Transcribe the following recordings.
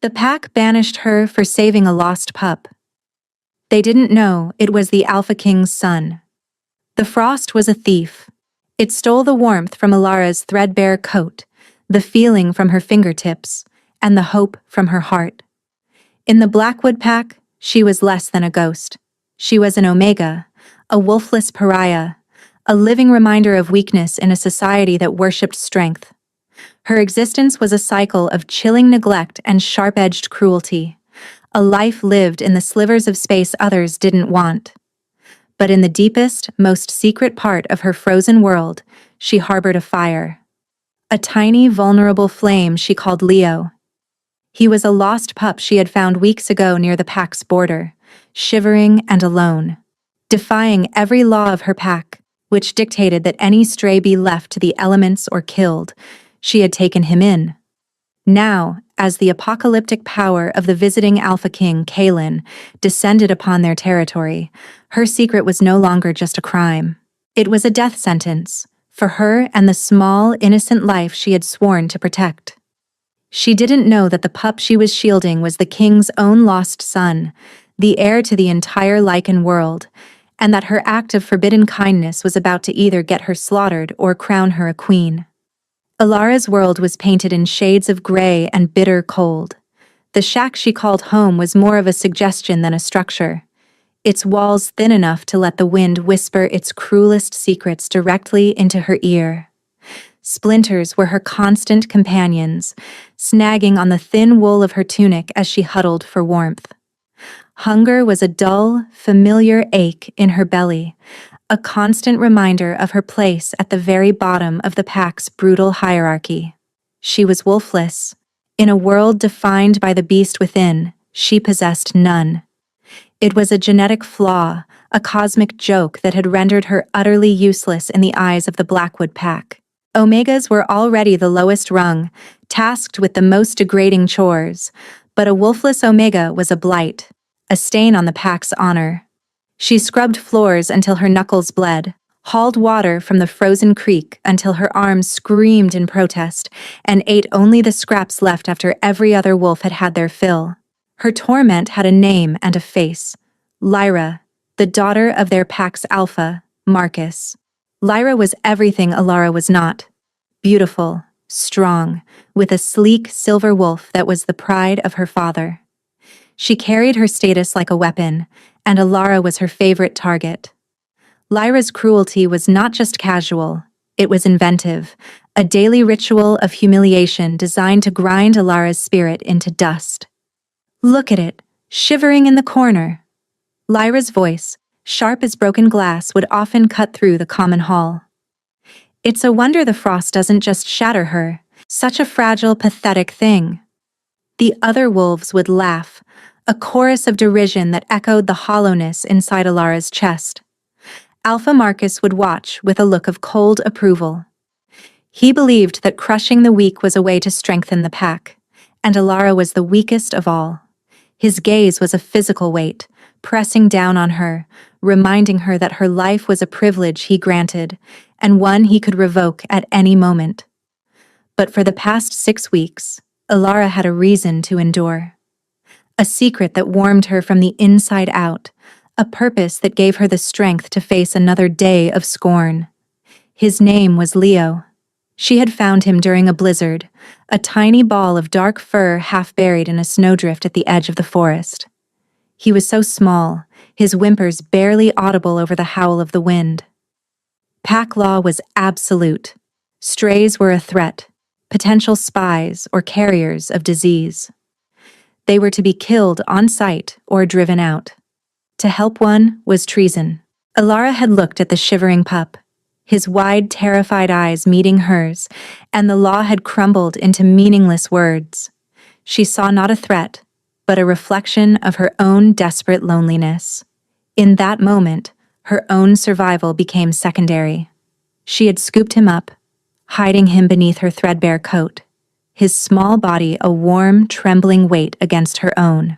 The pack banished her for saving a lost pup. They didn't know it was the Alpha King's son. The frost was a thief. It stole the warmth from Alara's threadbare coat, the feeling from her fingertips, and the hope from her heart. In the Blackwood pack, she was less than a ghost. She was an Omega, a wolfless pariah, a living reminder of weakness in a society that worshipped strength. Her existence was a cycle of chilling neglect and sharp-edged cruelty, a life lived in the slivers of space others didn't want. But in the deepest, most secret part of her frozen world, she harbored a fire. A tiny, vulnerable flame she called Leo. He was a lost pup she had found weeks ago near the pack's border, shivering and alone, defying every law of her pack, which dictated that any stray be left to the elements or killed. She had taken him in. Now, as the apocalyptic power of the visiting Alpha King, Kaelin, descended upon their territory, her secret was no longer just a crime. It was a death sentence, for her and the small, innocent life she had sworn to protect. She didn't know that the pup she was shielding was the king's own lost son, the heir to the entire Lycan world, and that her act of forbidden kindness was about to either get her slaughtered or crown her a queen. Alara's world was painted in shades of gray and bitter cold. The shack she called home was more of a suggestion than a structure, its walls thin enough to let the wind whisper its cruelest secrets directly into her ear. Splinters were her constant companions, snagging on the thin wool of her tunic as she huddled for warmth. Hunger was a dull, familiar ache in her belly, a constant reminder of her place at the very bottom of the pack's brutal hierarchy. She was wolfless. In a world defined by the beast within, she possessed none. It was a genetic flaw, a cosmic joke that had rendered her utterly useless in the eyes of the Blackwood pack. Omegas were already the lowest rung, tasked with the most degrading chores, but a wolfless Omega was a blight, a stain on the pack's honor. She scrubbed floors until her knuckles bled, hauled water from the frozen creek until her arms screamed in protest, and ate only the scraps left after every other wolf had had their fill. Her torment had a name and a face. Lyra, the daughter of their pack's alpha, Marcus. Lyra was everything Alara was not. Beautiful, strong, with a sleek silver wolf that was the pride of her father. She carried her status like a weapon, and Alara was her favorite target. Lyra's cruelty was not just casual, it was inventive, a daily ritual of humiliation designed to grind Alara's spirit into dust. "Look at it, shivering in the corner." Lyra's voice, sharp as broken glass, would often cut through the common hall. "It's a wonder the frost doesn't just shatter her, such a fragile, pathetic thing." The other wolves would laugh, a chorus of derision that echoed the hollowness inside Alara's chest. Alpha Marcus would watch with a look of cold approval. He believed that crushing the weak was a way to strengthen the pack, and Alara was the weakest of all. His gaze was a physical weight, pressing down on her, reminding her that her life was a privilege he granted, and one he could revoke at any moment. But for the past 6 weeks, Alara had a reason to endure. A secret that warmed her from the inside out, a purpose that gave her the strength to face another day of scorn. His name was Leo. She had found him during a blizzard, a tiny ball of dark fur half buried in a snowdrift at the edge of the forest. He was so small, his whimpers barely audible over the howl of the wind. Pack law was absolute. Strays were a threat, potential spies or carriers of disease. They were to be killed on sight or driven out. To help one was treason. Alara had looked at the shivering pup, his wide, terrified eyes meeting hers, and the law had crumbled into meaningless words. She saw not a threat, but a reflection of her own desperate loneliness. In that moment, her own survival became secondary. She had scooped him up, hiding him beneath her threadbare coat, his small body a warm, trembling weight against her own.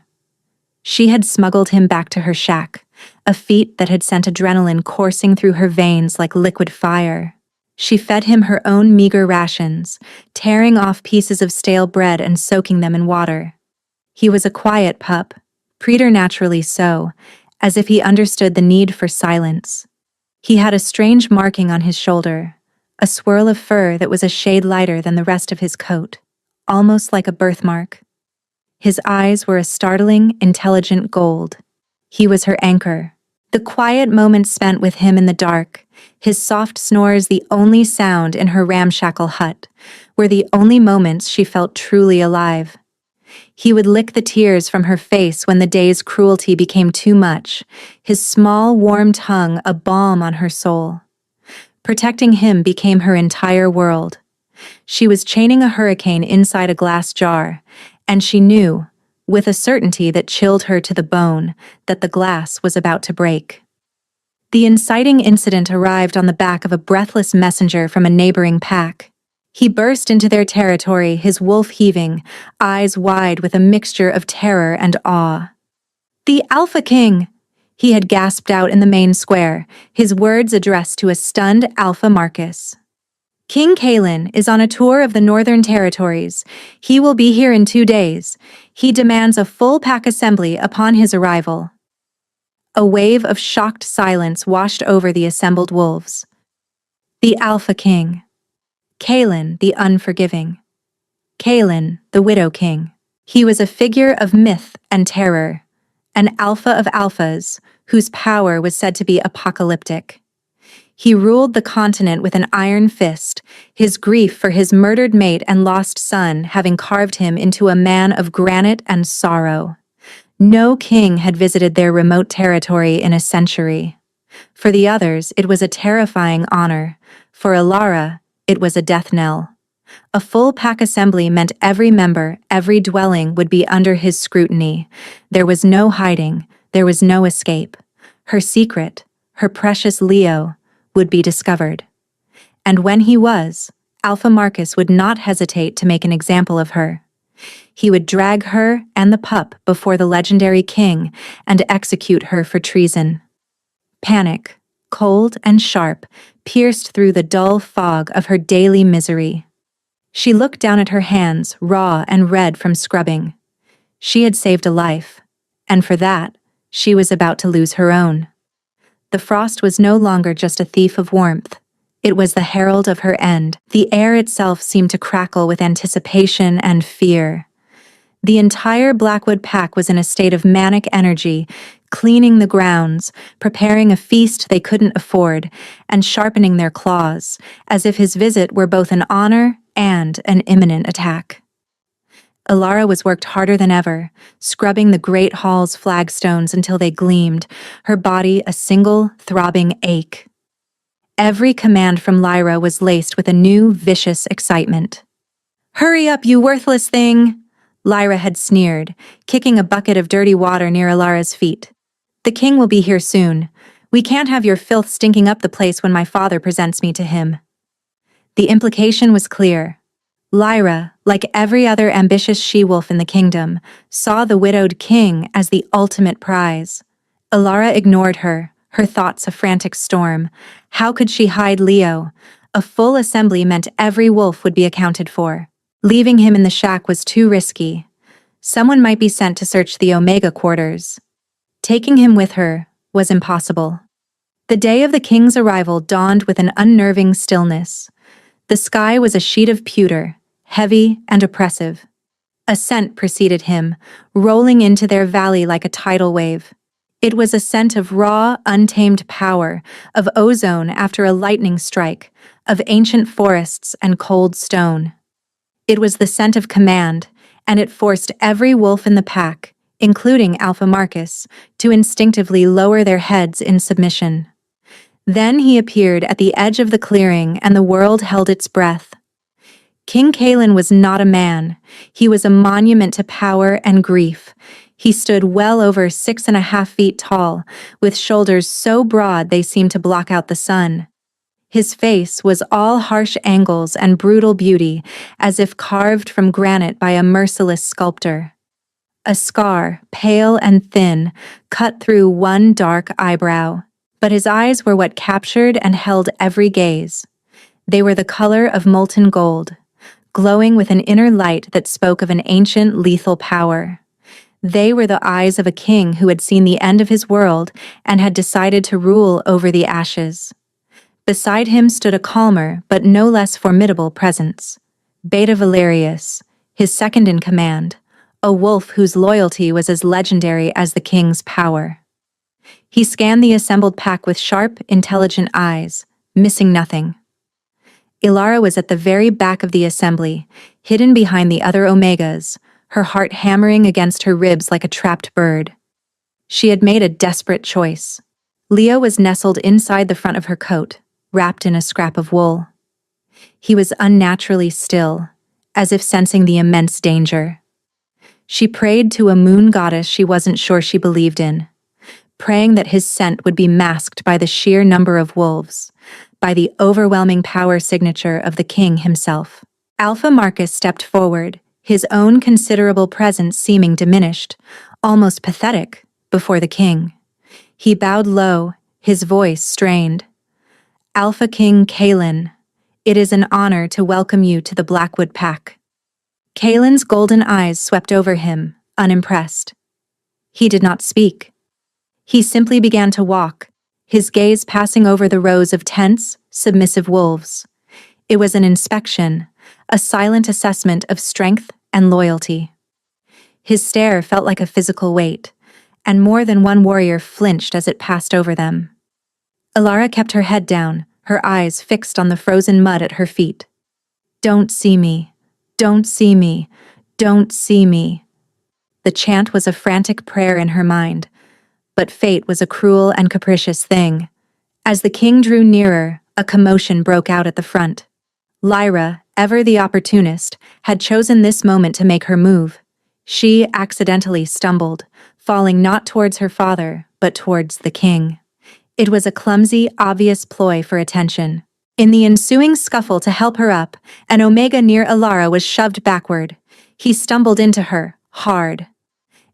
She had smuggled him back to her shack, a feat that had sent adrenaline coursing through her veins like liquid fire. She fed him her own meager rations, tearing off pieces of stale bread and soaking them in water. He was a quiet pup, preternaturally so, as if he understood the need for silence. He had a strange marking on his shoulder, a swirl of fur that was a shade lighter than the rest of his coat, almost like a birthmark. His eyes were a startling, intelligent gold. He was her anchor. The quiet moments spent with him in the dark, his soft snores the only sound in her ramshackle hut, were the only moments she felt truly alive. He would lick the tears from her face when the day's cruelty became too much, his small, warm tongue a balm on her soul. Protecting him became her entire world. She was chaining a hurricane inside a glass jar, and she knew, with a certainty that chilled her to the bone, that the glass was about to break. The inciting incident arrived on the back of a breathless messenger from a neighboring pack. He burst into their territory, his wolf heaving, eyes wide with a mixture of terror and awe. "The Alpha King!" he had gasped out in the main square, his words addressed to a stunned Alpha Marcus. "King Kalen is on a tour of the Northern Territories. He will be here in 2 days. He demands a full pack assembly upon his arrival." A wave of shocked silence washed over the assembled wolves. The Alpha King. Kalen the Unforgiving. Kalen the Widow King. He was a figure of myth and terror, an alpha of alphas, whose power was said to be apocalyptic. He ruled the continent with an iron fist, his grief for his murdered mate and lost son having carved him into a man of granite and sorrow. No king had visited their remote territory in a century. For the others, it was a terrifying honor. For Alara, it was a death knell. A full pack assembly meant every member, every dwelling would be under his scrutiny. There was no hiding, there was no escape. Her secret, her precious Leo, would be discovered. And when he was, Alpha Marcus would not hesitate to make an example of her. He would drag her and the pup before the legendary king and execute her for treason. Panic, cold and sharp, pierced through the dull fog of her daily misery. She looked down at her hands, raw and red from scrubbing. She had saved a life, and for that, she was about to lose her own. The frost was no longer just a thief of warmth. It was the herald of her end. The air itself seemed to crackle with anticipation and fear. The entire Blackwood pack was in a state of manic energy, cleaning the grounds, preparing a feast they couldn't afford, and sharpening their claws, as if his visit were both an honor and an imminent attack. Alara was worked harder than ever, scrubbing the great hall's flagstones until they gleamed, her body a single, throbbing ache. Every command from Lyra was laced with a new, vicious excitement. "Hurry up, you worthless thing!" Lyra had sneered, kicking a bucket of dirty water near Alara's feet. "The king will be here soon. We can't have your filth stinking up the place when my father presents me to him." The implication was clear. Lyra, like every other ambitious she-wolf in the kingdom, saw the widowed king as the ultimate prize. Alara ignored her, her thoughts a frantic storm. How could she hide Leo? A full assembly meant every wolf would be accounted for. Leaving him in the shack was too risky. Someone might be sent to search the Omega quarters. Taking him with her was impossible. The day of the king's arrival dawned with an unnerving stillness. The sky was a sheet of pewter, heavy and oppressive. A scent preceded him, rolling into their valley like a tidal wave. It was a scent of raw, untamed power, of ozone after a lightning strike, of ancient forests and cold stone. It was the scent of command, and it forced every wolf in the pack, including Alpha Marcus, to instinctively lower their heads in submission. Then he appeared at the edge of the clearing, and the world held its breath. King Kalen was not a man. He was a monument to power and grief. He stood well over 6.5 feet tall, with shoulders so broad they seemed to block out the sun. His face was all harsh angles and brutal beauty, as if carved from granite by a merciless sculptor. A scar, pale and thin, cut through one dark eyebrow. But his eyes were what captured and held every gaze. They were the color of molten gold, glowing with an inner light that spoke of an ancient lethal power. They were the eyes of a king who had seen the end of his world and had decided to rule over the ashes. Beside him stood a calmer but no less formidable presence. Beta Valerius, his second in command, a wolf whose loyalty was as legendary as the king's power. He scanned the assembled pack with sharp, intelligent eyes, missing nothing. Ilara was at the very back of the assembly, hidden behind the other Omegas, her heart hammering against her ribs like a trapped bird. She had made a desperate choice. Leo was nestled inside the front of her coat, wrapped in a scrap of wool. He was unnaturally still, as if sensing the immense danger. She prayed to a moon goddess she wasn't sure she believed in, praying that his scent would be masked by the sheer number of wolves, by the overwhelming power signature of the king himself. Alpha Marcus stepped forward, his own considerable presence seeming diminished, almost pathetic, before the king. He bowed low, his voice strained. Alpha King Kaelin, it is an honor to welcome you to the Blackwood Pack. Kaelin's golden eyes swept over him, unimpressed. He did not speak. He simply began to walk, his gaze passing over the rows of tense, submissive wolves. It was an inspection, a silent assessment of strength and loyalty. His stare felt like a physical weight, and more than one warrior flinched as it passed over them. Ilara kept her head down, her eyes fixed on the frozen mud at her feet. "Don't see me. Don't see me. Don't see me." The chant was a frantic prayer in her mind, but fate was a cruel and capricious thing. As the king drew nearer, a commotion broke out at the front. Lyra, ever the opportunist, had chosen this moment to make her move. She accidentally stumbled, falling not towards her father, but towards the king. It was a clumsy, obvious ploy for attention. In the ensuing scuffle to help her up, an Omega near Ilara was shoved backward. He stumbled into her, hard.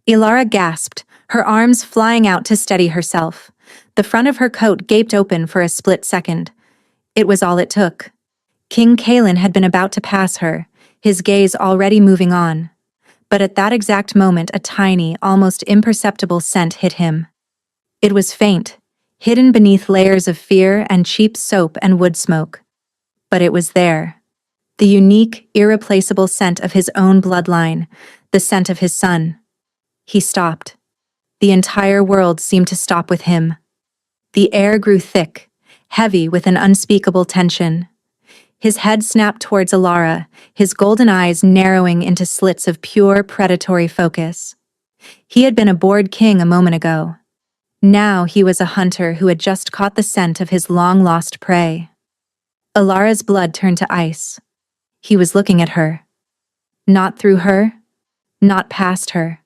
Ilara gasped, her arms flying out to steady herself. The front of her coat gaped open for a split second. It was all it took. King Kaelin had been about to pass her, his gaze already moving on. But at that exact moment a tiny, almost imperceptible scent hit him. It was faint, hidden beneath layers of fear and cheap soap and wood smoke. But it was there. The unique, irreplaceable scent of his own bloodline, the scent of his son. He stopped. The entire world seemed to stop with him. The air grew thick, heavy with an unspeakable tension. His head snapped towards Ilara, his golden eyes narrowing into slits of pure predatory focus. He had been a bored king a moment ago. Now he was a hunter who had just caught the scent of his long-lost prey. Ilara's blood turned to ice. He was looking at her. Not through her, not past her,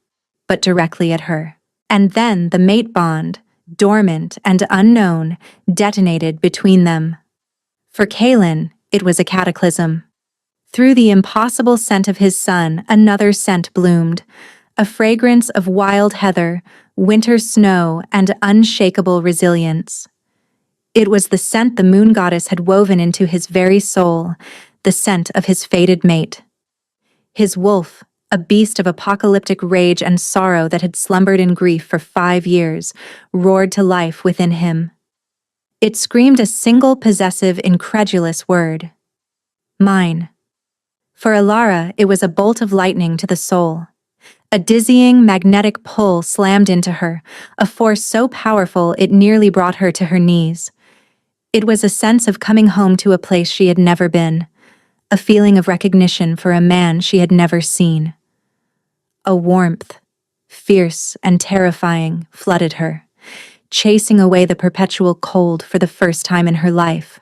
but directly at her. And then the mate bond, dormant and unknown, detonated between them. For Kaelin, it was a cataclysm. Through the impossible scent of his son, another scent bloomed, a fragrance of wild heather, winter snow, and unshakable resilience. It was the scent the moon goddess had woven into his very soul, the scent of his fated mate. His wolf, a beast of apocalyptic rage and sorrow that had slumbered in grief for 5 years, roared to life within him. It screamed a single possessive, incredulous word. Mine. For Ilara, it was a bolt of lightning to the soul. A dizzying, magnetic pull slammed into her, a force so powerful it nearly brought her to her knees. It was a sense of coming home to a place she had never been, a feeling of recognition for a man she had never seen. A warmth, fierce and terrifying, flooded her, chasing away the perpetual cold for the first time in her life.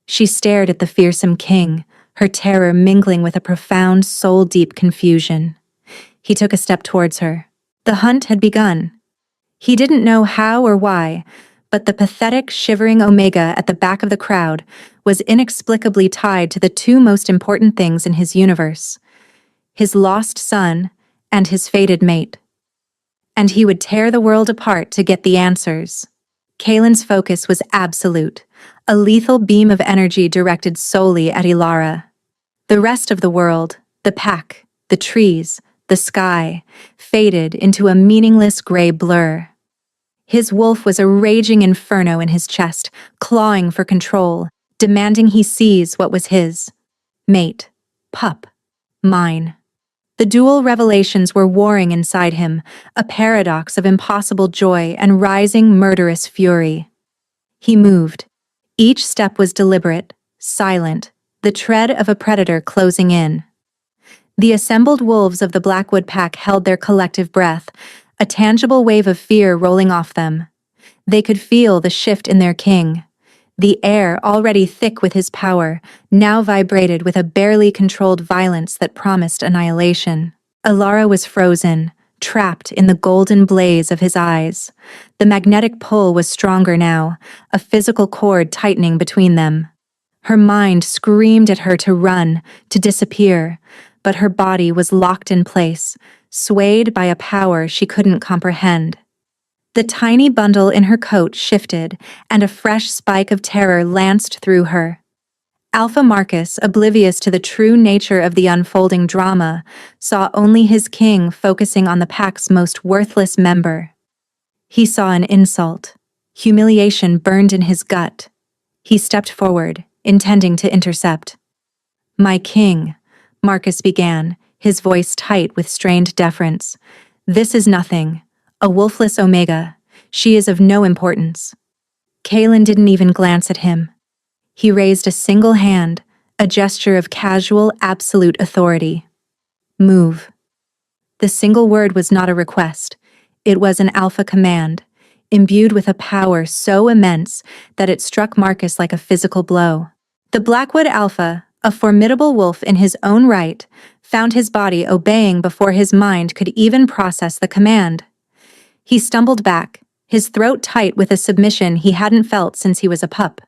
She stared at the fearsome king, her terror mingling with a profound, soul-deep confusion. He took a step towards her. The hunt had begun. He didn't know how or why, but the pathetic, shivering Omega at the back of the crowd was inexplicably tied to the two most important things in his universe: his lost son and his fated mate. And he would tear the world apart to get the answers. Kaelin's focus was absolute, a lethal beam of energy directed solely at Ilara. The rest of the world, the pack, the trees, the sky, faded into a meaningless gray blur. His wolf was a raging inferno in his chest, clawing for control, demanding he seize what was his. Mate. Pup. Mine. The dual revelations were warring inside him, a paradox of impossible joy and rising murderous fury. He moved. Each step was deliberate, silent, the tread of a predator closing in. The assembled wolves of the Blackwood pack held their collective breath, a tangible wave of fear rolling off them. They could feel the shift in their king. The air, already thick with his power, now vibrated with a barely controlled violence that promised annihilation. Alara was frozen, trapped in the golden blaze of his eyes. The magnetic pull was stronger now, a physical cord tightening between them. Her mind screamed at her to run, to disappear, but her body was locked in place, swayed by a power she couldn't comprehend. The tiny bundle in her coat shifted, and a fresh spike of terror lanced through her. Alpha Marcus, oblivious to the true nature of the unfolding drama, saw only his king focusing on the pack's most worthless member. He saw an insult. Humiliation burned in his gut. He stepped forward, intending to intercept. "My king," Marcus began, his voice tight with strained deference. "This is nothing. A wolfless Omega. She is of no importance." Kaelin didn't even glance at him. He raised a single hand, a gesture of casual, absolute authority. "Move." The single word was not a request. It was an alpha command, imbued with a power so immense that it struck Marcus like a physical blow. The Blackwood Alpha, a formidable wolf in his own right, found his body obeying before his mind could even process the command. He stumbled back, his throat tight with a submission he hadn't felt since he was a pup.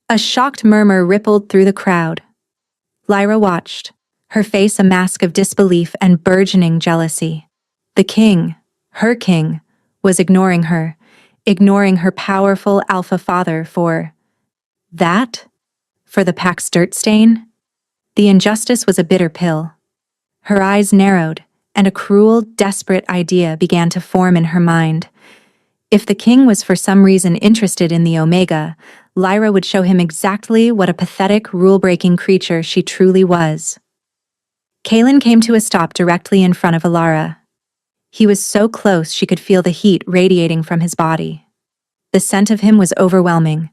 A shocked murmur rippled through the crowd. Lyra watched, her face a mask of disbelief and burgeoning jealousy. The king, her king, was ignoring her powerful alpha father for that? For the pack's dirt stain? The injustice was a bitter pill. Her eyes narrowed, and a cruel, desperate idea began to form in her mind. If the king was for some reason interested in the Omega, Lyra would show him exactly what a pathetic, rule-breaking creature she truly was. Kaelin came to a stop directly in front of Alara. He was so close she could feel the heat radiating from his body. The scent of him was overwhelming,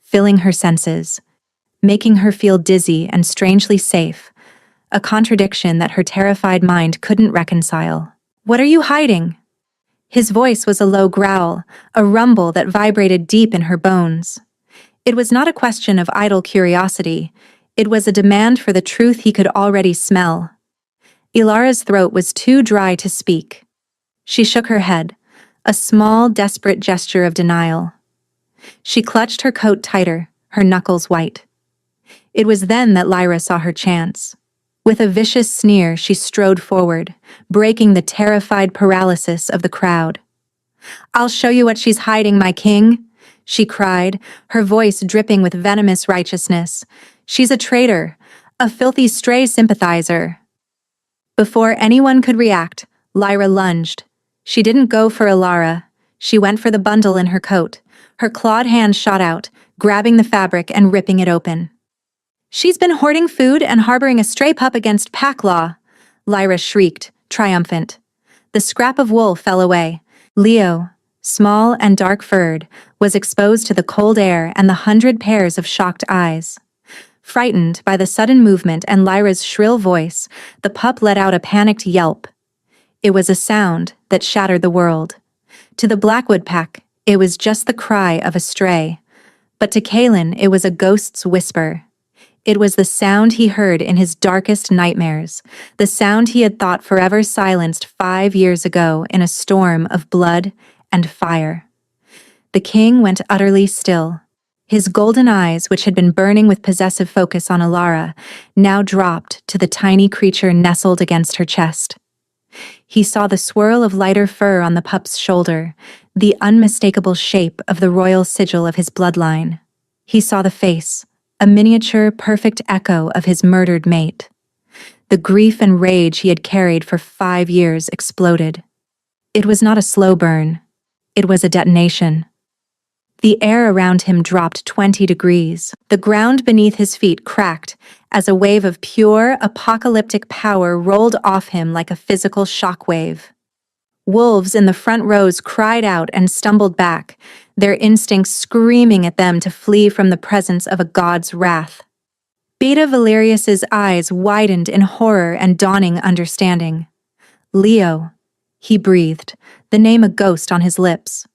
filling her senses, making her feel dizzy and strangely safe, a contradiction that her terrified mind couldn't reconcile. "What are you hiding?" His voice was a low growl, a rumble that vibrated deep in her bones. It was not a question of idle curiosity, it was a demand for the truth he could already smell. Ilara's throat was too dry to speak. She shook her head, a small, desperate gesture of denial. She clutched her coat tighter, her knuckles white. It was then that Lyra saw her chance. With a vicious sneer, she strode forward, breaking the terrified paralysis of the crowd. "I'll show you what she's hiding, my king," she cried, her voice dripping with venomous righteousness. "She's a traitor, a filthy stray sympathizer." Before anyone could react, Lyra lunged. She didn't go for Alara. She went for the bundle in her coat. Her clawed hand shot out, grabbing the fabric and ripping it open. "She's been hoarding food and harboring a stray pup against pack law," Lyra shrieked, triumphant. The scrap of wool fell away. Leo, small and dark-furred, was exposed to the cold air and the 100 pairs of shocked eyes. Frightened by the sudden movement and Lyra's shrill voice, the pup let out a panicked yelp. It was a sound that shattered the world. To the Blackwood pack, it was just the cry of a stray. But to Kaelin, it was a ghost's whisper. It was the sound he heard in his darkest nightmares, the sound he had thought forever silenced 5 years ago in a storm of blood and fire. The king went utterly still. His golden eyes, which had been burning with possessive focus on Alara, now dropped to the tiny creature nestled against her chest. He saw the swirl of lighter fur on the pup's shoulder, the unmistakable shape of the royal sigil of his bloodline. He saw the face, a miniature, perfect echo of his murdered mate. The grief and rage he had carried for 5 years exploded. It was not a slow burn. It was a detonation. The air around him dropped 20 degrees. The ground beneath his feet cracked as a wave of pure, apocalyptic power rolled off him like a physical shockwave. Wolves in the front rows cried out and stumbled back, their instincts screaming at them to flee from the presence of a god's wrath. Beta Valerius's eyes widened in horror and dawning understanding. Leo, he breathed, the name a ghost on his lips.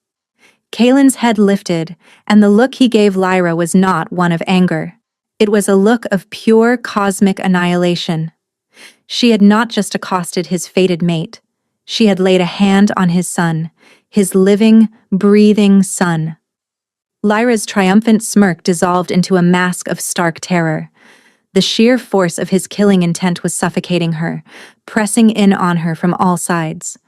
Kaelin's head lifted, and the look he gave Lyra was not one of anger. It was a look of pure cosmic annihilation. She had not just accosted his fated mate. She had laid a hand on his son, his living, breathing son. Lyra's triumphant smirk dissolved into a mask of stark terror. The sheer force of his killing intent was suffocating her, pressing in on her from all sides.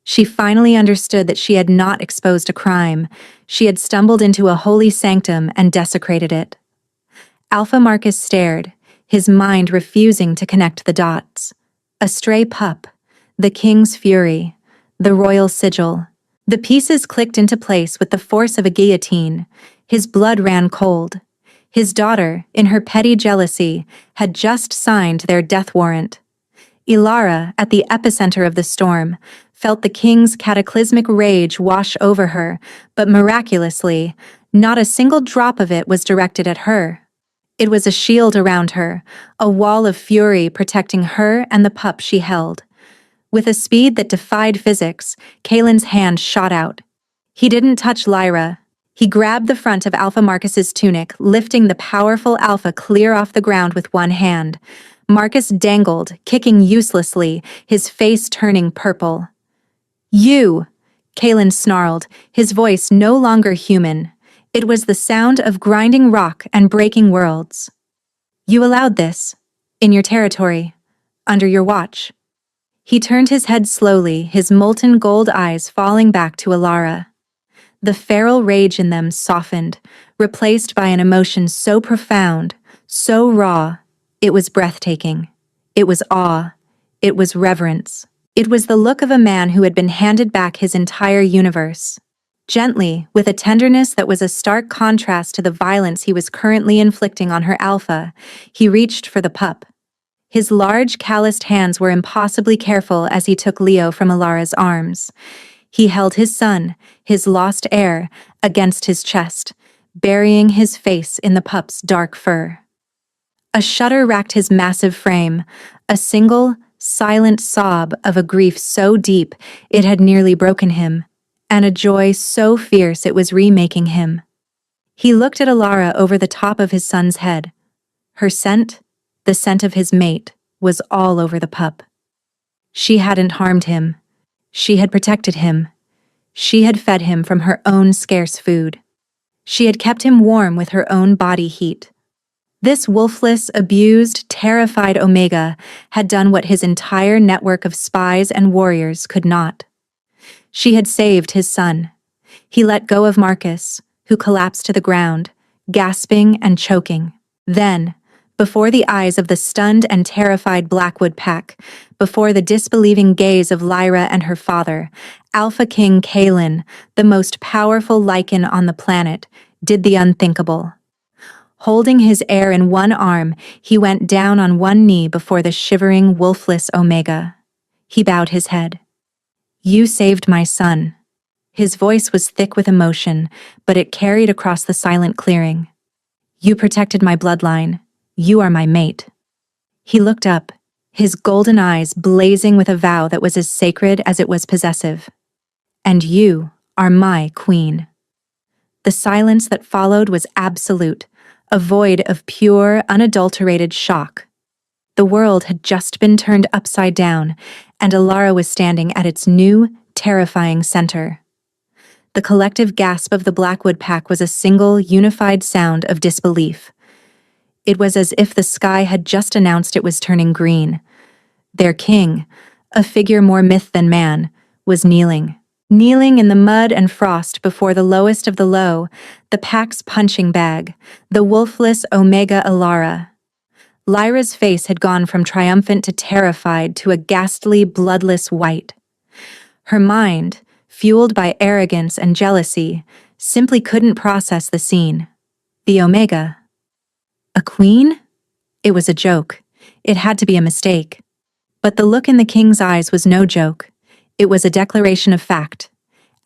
She finally understood that she had not exposed a crime. She had stumbled into a holy sanctum and desecrated it. Alpha Marcus stared, his mind refusing to connect the dots. A stray pup, the king's fury, the royal sigil. The pieces clicked into place with the force of a guillotine. His blood ran cold. His daughter, in her petty jealousy, had just signed their death warrant. Ilara, at the epicenter of the storm, felt the king's cataclysmic rage wash over her, but miraculously, not a single drop of it was directed at her. It was a shield around her, a wall of fury protecting her and the pup she held. With a speed that defied physics, Kaelin's hand shot out. He didn't touch Lyra. He grabbed the front of Alpha Marcus's tunic, lifting the powerful Alpha clear off the ground with one hand. Marcus dangled, kicking uselessly, his face turning purple. "You!" Kaelin snarled, his voice no longer human. It was the sound of grinding rock and breaking worlds. "You allowed this. In your territory. Under your watch." He turned his head slowly, his molten gold eyes falling back to Ilara. The feral rage in them softened, replaced by an emotion so profound, so raw. It was breathtaking. It was awe. It was reverence. It was the look of a man who had been handed back his entire universe. Gently, with a tenderness that was a stark contrast to the violence he was currently inflicting on her Alpha, he reached for the pup. His large, calloused hands were impossibly careful as he took Leo from Ilara's arms. He held his son, his lost heir, against his chest, burying his face in the pup's dark fur. A shudder racked his massive frame, a single, silent sob of a grief so deep it had nearly broken him, and a joy so fierce it was remaking him. He looked at Ilara over the top of his son's head. Her scent, the scent of his mate, was all over the pup. She hadn't harmed him. She had protected him. She had fed him from her own scarce food. She had kept him warm with her own body heat. This wolfless, abused, terrified Omega had done what his entire network of spies and warriors could not. She had saved his son. He let go of Marcus, who collapsed to the ground, gasping and choking. Then, before the eyes of the stunned and terrified Blackwood pack, before the disbelieving gaze of Lyra and her father, Alpha King Kaelin, the most powerful Lycan on the planet, did the unthinkable. Holding his heir in one arm, he went down on one knee before the shivering, wolfless Omega. He bowed his head. "You saved my son." His voice was thick with emotion, but it carried across the silent clearing. "You protected my bloodline. You are my mate." He looked up, his golden eyes blazing with a vow that was as sacred as it was possessive. "And you are my queen." The silence that followed was absolute, a void of pure, unadulterated shock. The world had just been turned upside down, and Ilara was standing at its new, terrifying center. The collective gasp of the Blackwood pack was a single, unified sound of disbelief. It was as if the sky had just announced it was turning green. Their king, a figure more myth than man, was kneeling in the mud and frost before the lowest of the low, the pack's punching bag, the wolfless Omega Ilara. Lyra's face had gone from triumphant to terrified to a ghastly, bloodless white. Her mind, fueled by arrogance and jealousy, simply couldn't process the scene. The Omega. A queen? It was a joke. It had to be a mistake. But the look in the king's eyes was no joke. It was a declaration of fact,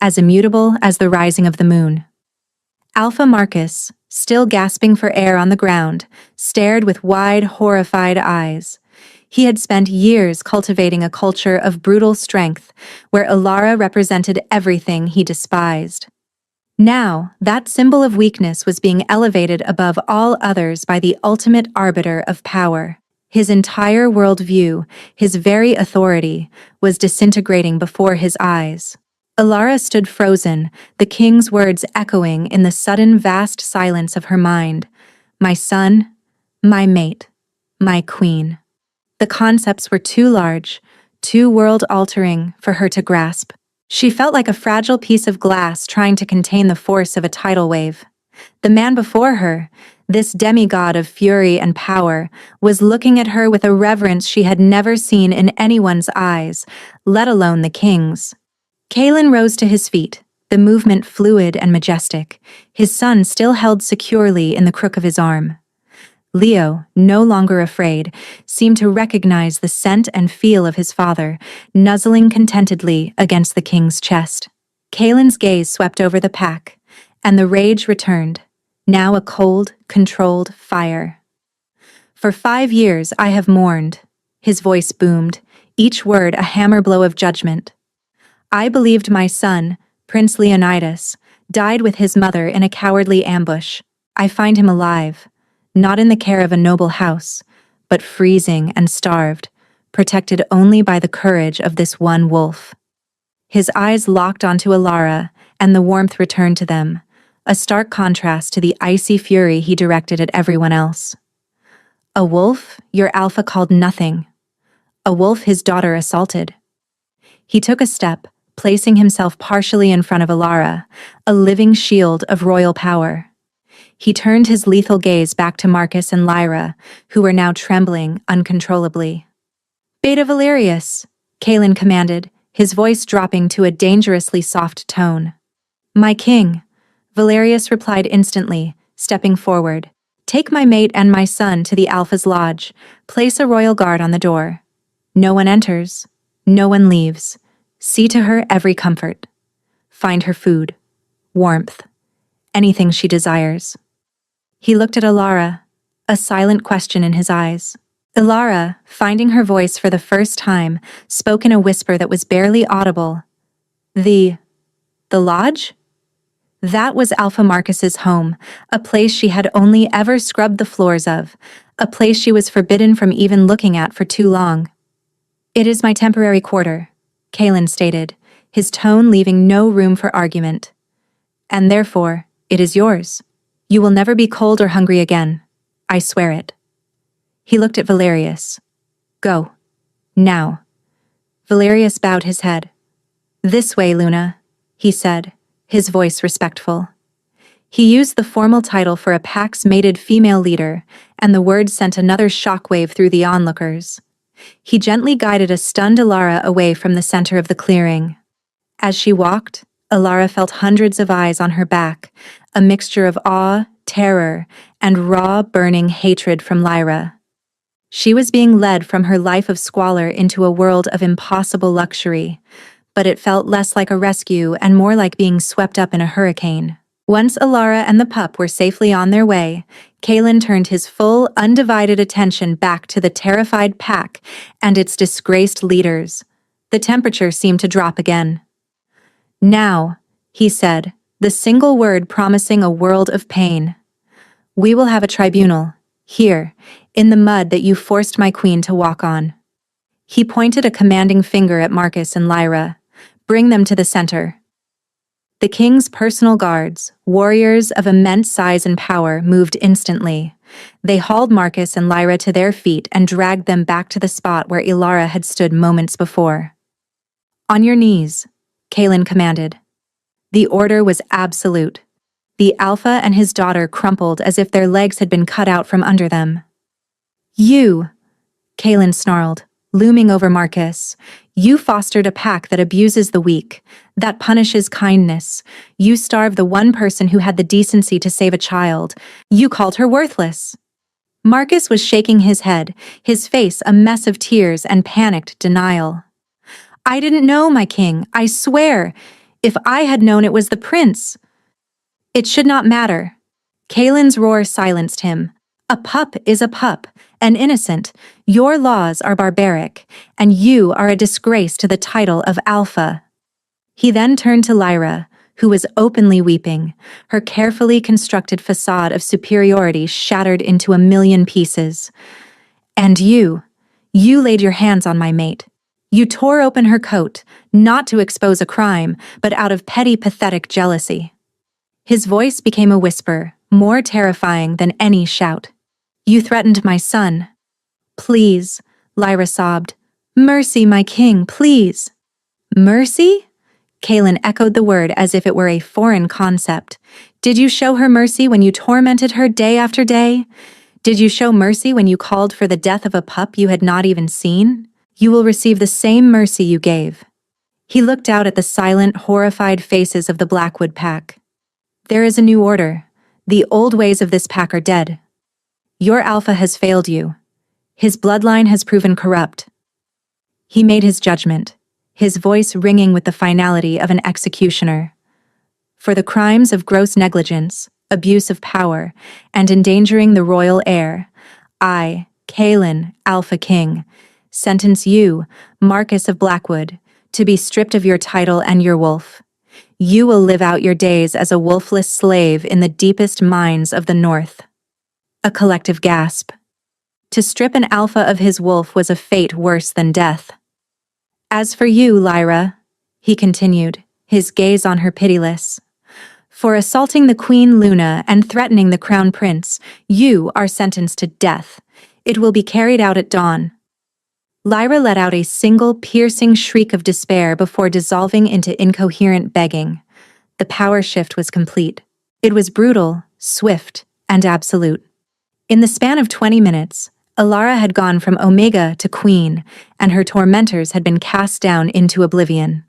as immutable as the rising of the moon. Alpha Marcus, still gasping for air on the ground, stared with wide, horrified eyes. He had spent years cultivating a culture of brutal strength, where Alara represented everything he despised. Now, that symbol of weakness was being elevated above all others by the ultimate arbiter of power. His entire worldview, his very authority, was disintegrating before his eyes. Alara stood frozen, the king's words echoing in the sudden vast silence of her mind. My son, my mate, my queen. The concepts were too large, too world-altering for her to grasp. She felt like a fragile piece of glass trying to contain the force of a tidal wave. The man before her, this demigod of fury and power, was looking at her with a reverence she had never seen in anyone's eyes, let alone the king's. Kaelin rose to his feet, the movement fluid and majestic, his son still held securely in the crook of his arm. Leo, no longer afraid, seemed to recognize the scent and feel of his father, nuzzling contentedly against the king's chest. Kaelin's gaze swept over the pack, and the rage returned, now a cold, controlled fire. For 5 years I have mourned, his voice boomed, each word a hammer blow of judgment. I believed my son, Prince Leonidas, died with his mother in a cowardly ambush. I find him alive, not in the care of a noble house, but freezing and starved, protected only by the courage of this one wolf. His eyes locked onto Alara, and the warmth returned to them, a stark contrast to the icy fury he directed at everyone else. A wolf your alpha called nothing. A wolf his daughter assaulted. He took a step, placing himself partially in front of Alara, a living shield of royal power. He turned his lethal gaze back to Marcus and Lyra, who were now trembling uncontrollably. "Beta Valerius," Kaelin commanded, his voice dropping to a dangerously soft tone. "My king," Valerius replied instantly, stepping forward. "Take my mate and my son to the Alpha's lodge. Place a royal guard on the door. No one enters. No one leaves. See to her every comfort. Find her food, warmth, anything she desires." He looked at Alara, a silent question in his eyes. Alara, finding her voice for the first time, spoke in a whisper that was barely audible. The lodge? That was Alpha Marcus's home, a place she had only ever scrubbed the floors of, a place she was forbidden from even looking at for too long. "It is my temporary quarter," Kaelin stated, his tone leaving no room for argument. "And therefore, it is yours. You will never be cold or hungry again. I swear it." He looked at Valerius. "Go. Now." Valerius bowed his head. "This way, Luna," he said, his voice respectful. He used the formal title for a pack's mated female leader, and the words sent another shockwave through the onlookers. He gently guided a stunned Alara away from the center of the clearing. As she walked, Alara felt hundreds of eyes on her back, a mixture of awe, terror, and raw, burning hatred from Lyra. She was being led from her life of squalor into a world of impossible luxury, but it felt less like a rescue and more like being swept up in a hurricane. Once Alara and the pup were safely on their way, Kaelin turned his full, undivided attention back to the terrified pack and its disgraced leaders. The temperature seemed to drop again. "Now," he said, the single word promising a world of pain. "We will have a tribunal, here, in the mud that you forced my queen to walk on." He pointed a commanding finger at Marcus and Lyra. "Bring them to the center." The king's personal guards, warriors of immense size and power, moved instantly. They hauled Marcus and Lyra to their feet and dragged them back to the spot where Ilara had stood moments before. "On your knees," Kaelin commanded. The order was absolute. The Alpha and his daughter crumpled as if their legs had been cut out from under them. You, Kaelin snarled, looming over Marcus. You fostered a pack that abuses the weak, that punishes kindness. You starved the one person who had the decency to save a child. You called her worthless. Marcus was shaking his head, his face a mess of tears and panicked denial. I didn't know, my king, I swear. If I had known it was the prince. It should not matter. Kaelin's roar silenced him. A pup is a pup, an innocent. Your laws are barbaric, and you are a disgrace to the title of Alpha. He then turned to Lyra, who was openly weeping, her carefully constructed facade of superiority shattered into a million pieces. And you laid your hands on my mate. You tore open her coat, not to expose a crime, but out of petty, pathetic jealousy. His voice became a whisper, more terrifying than any shout. You threatened my son. Please, Lyra sobbed. Mercy, my king, please. Mercy? Kaelin echoed the word as if it were a foreign concept. Did you show her mercy when you tormented her day after day? Did you show mercy when you called for the death of a pup you had not even seen? You will receive the same mercy you gave. He looked out at the silent, horrified faces of the Blackwood pack. There is a new order. The old ways of this pack are dead. Your alpha has failed you. His bloodline has proven corrupt. He made his judgment, his voice ringing with the finality of an executioner. For the crimes of gross negligence, abuse of power, and endangering the royal heir, I, Kaelin, Alpha King, sentence you, Marcus of Blackwood, to be stripped of your title and your wolf. You will live out your days as a wolfless slave in the deepest mines of the North. A collective gasp. To strip an alpha of his wolf was a fate worse than death. As for you, Lyra, he continued, his gaze on her pitiless, for assaulting the Queen Luna and threatening the Crown Prince, you are sentenced to death. It will be carried out at dawn. Lyra let out a single piercing shriek of despair before dissolving into incoherent begging. The power shift was complete. It was brutal, swift, and absolute. In the span of 20 minutes, Alara had gone from Omega to Queen, and her tormentors had been cast down into oblivion.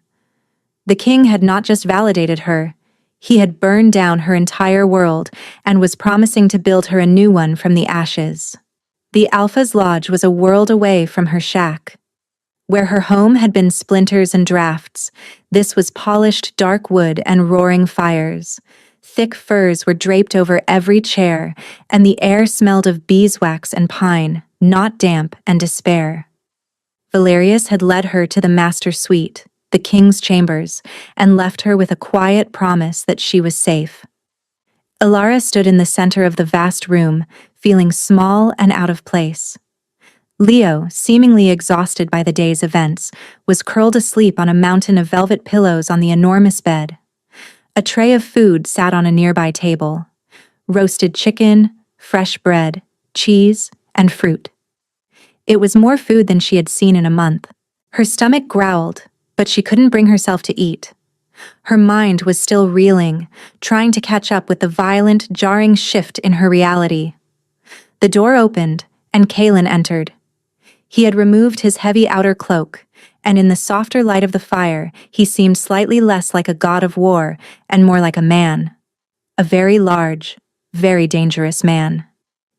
The king had not just validated her, he had burned down her entire world and was promising to build her a new one from the ashes. The Alpha's lodge was a world away from her shack. Where her home had been splinters and drafts, this was polished dark wood and roaring fires. Thick furs were draped over every chair, and the air smelled of beeswax and pine, not damp and despair. Valerius had led her to the master suite, the king's chambers, and left her with a quiet promise that she was safe. Alara stood in the center of the vast room, feeling small and out of place. Leo, seemingly exhausted by the day's events, was curled asleep on a mountain of velvet pillows on the enormous bed. A tray of food sat on a nearby table. Roasted chicken, fresh bread, cheese, and fruit. It was more food than she had seen in a month. Her stomach growled, but she couldn't bring herself to eat. Her mind was still reeling, trying to catch up with the violent, jarring shift in her reality. The door opened, and Kaelin entered. He had removed his heavy outer cloak, and in the softer light of the fire, he seemed slightly less like a god of war and more like a man. A very large, very dangerous man.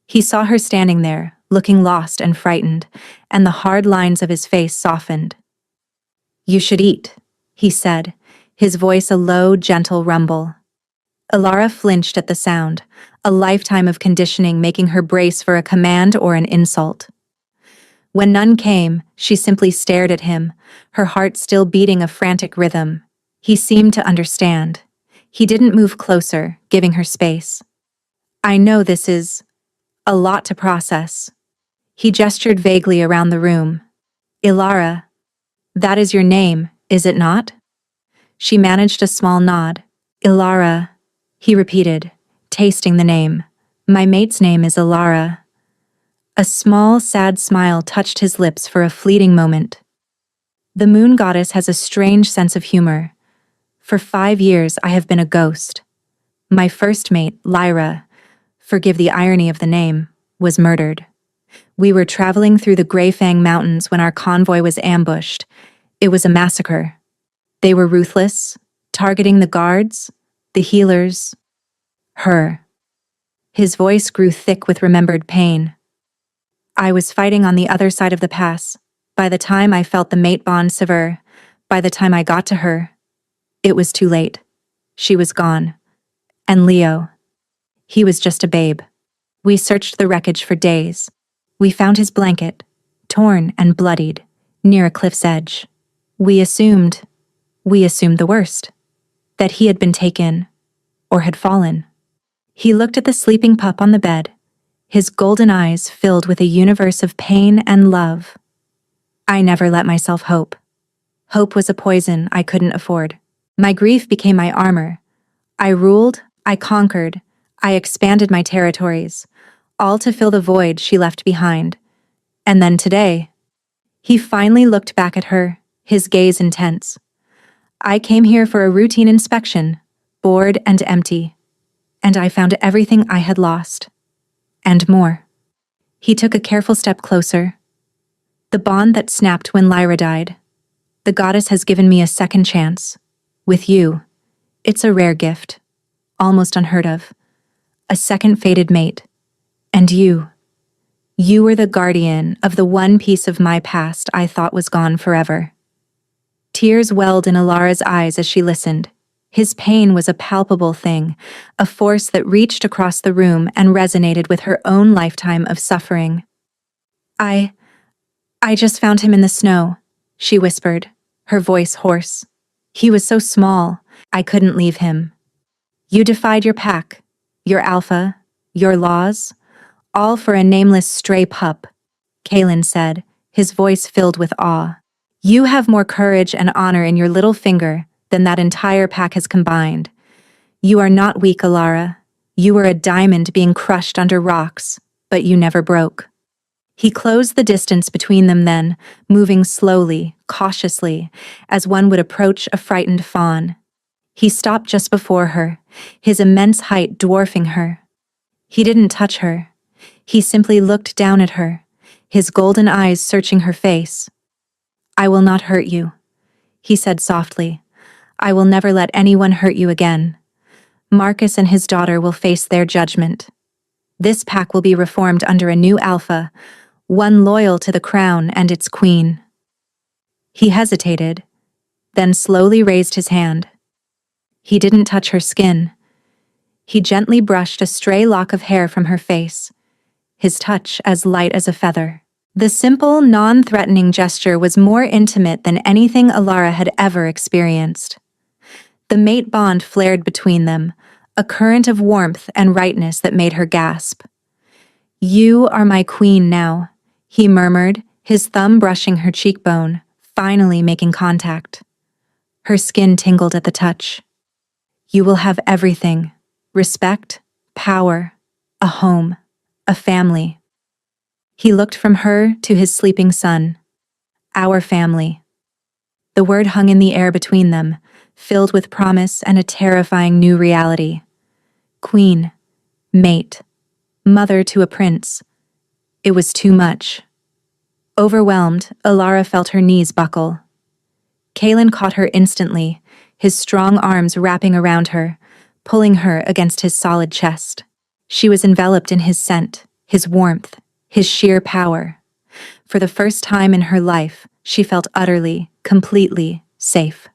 He saw her standing there, looking lost and frightened, and the hard lines of his face softened. "You should eat," he said, his voice a low, gentle rumble. Alara flinched at the sound, a lifetime of conditioning making her brace for a command or an insult. When none came, she simply stared at him, her heart still beating a frantic rhythm. He seemed to understand. He didn't move closer, giving her space. "I know this is a lot to process." He gestured vaguely around the room. "Ilara, that is your name, is it not?" She managed a small nod. "Ilara," he repeated, tasting the name. "My mate's name is Ilara." A small, sad smile touched his lips for a fleeting moment. The moon goddess has a strange sense of humor. For 5 years I have been a ghost. My first mate, Lyra, forgive the irony of the name, was murdered. We were traveling through the Greyfang Mountains when our convoy was ambushed. It was a massacre. They were ruthless, targeting the guards, the healers, her. His voice grew thick with remembered pain. I was fighting on the other side of the pass. By the time I felt the mate bond sever, by the time I got to her, it was too late. She was gone. And Leo, he was just a babe. We searched the wreckage for days. We found his blanket, torn and bloodied, near a cliff's edge. We assumed the worst, that he had been taken, or had fallen. He looked at the sleeping pup on the bed, his golden eyes filled with a universe of pain and love. I never let myself hope. Hope was a poison I couldn't afford. My grief became my armor. I ruled, I conquered, I expanded my territories, all to fill the void she left behind. And then today, he finally looked back at her, his gaze intense. I came here for a routine inspection, bored and empty, and I found everything I had lost. And more. He took a careful step closer. The bond that snapped when Lyra died. The goddess has given me a second chance. With you. It's a rare gift. Almost unheard of. A second fated mate. And you. You were the guardian of the one piece of my past I thought was gone forever. Tears welled in Alara's eyes as she listened. His pain was a palpable thing, a force that reached across the room and resonated with her own lifetime of suffering. I just found him in the snow, she whispered, her voice hoarse. He was so small, I couldn't leave him. You defied your pack, your alpha, your laws, all for a nameless stray pup, Kaelin said, his voice filled with awe. You have more courage and honor in your little finger than that entire pack has combined. You are not weak, Alara. You were a diamond being crushed under rocks, but you never broke. He closed the distance between them then, moving slowly, cautiously, as one would approach a frightened fawn. He stopped just before her, his immense height dwarfing her. He didn't touch her. He simply looked down at her, his golden eyes searching her face. I will not hurt you, he said softly. I will never let anyone hurt you again. Marcus and his daughter will face their judgment. This pack will be reformed under a new alpha, one loyal to the crown and its queen. He hesitated, then slowly raised his hand. He didn't touch her skin. He gently brushed a stray lock of hair from her face, his touch as light as a feather. The simple, non-threatening gesture was more intimate than anything Alara had ever experienced. The mate bond flared between them, a current of warmth and rightness that made her gasp. You are my queen now, he murmured, his thumb brushing her cheekbone, finally making contact. Her skin tingled at the touch. You will have everything: respect, power, a home, a family. He looked from her to his sleeping son. Our family. The word hung in the air between them, filled with promise and a terrifying new reality. Queen, mate, mother to a prince. It was too much. Overwhelmed, Alara felt her knees buckle. Kaelin caught her instantly, his strong arms wrapping around her, pulling her against his solid chest. She was enveloped in his scent, his warmth, his sheer power. For the first time in her life, she felt utterly, completely safe.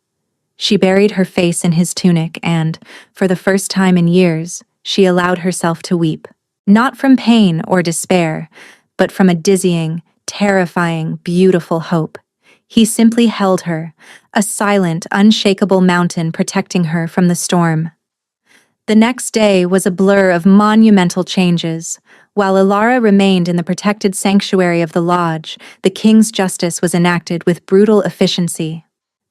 She buried her face in his tunic and, for the first time in years, she allowed herself to weep. Not from pain or despair, but from a dizzying, terrifying, beautiful hope. He simply held her, a silent, unshakable mountain protecting her from the storm. The next day was a blur of monumental changes. While Alara remained in the protected sanctuary of the lodge, the king's justice was enacted with brutal efficiency.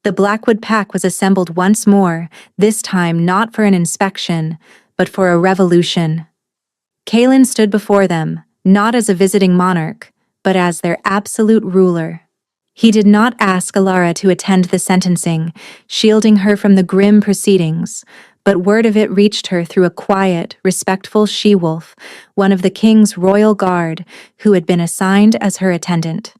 The Blackwood pack was assembled once more, this time not for an inspection, but for a revolution. Kaelin stood before them, not as a visiting monarch, but as their absolute ruler. He did not ask Alara to attend the sentencing, shielding her from the grim proceedings, but word of it reached her through a quiet, respectful she-wolf, one of the king's royal guard, who had been assigned as her attendant.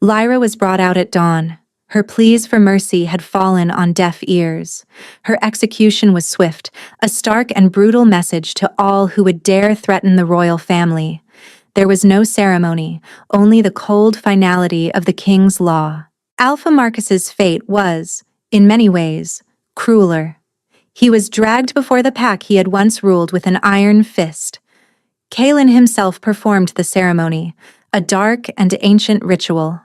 Lyra was brought out at dawn. Her pleas for mercy had fallen on deaf ears. Her execution was swift, a stark and brutal message to all who would dare threaten the royal family. There was no ceremony, only the cold finality of the king's law. Alpha Marcus's fate was, in many ways, crueler. He was dragged before the pack he had once ruled with an iron fist. Kaelin himself performed the ceremony, a dark and ancient ritual.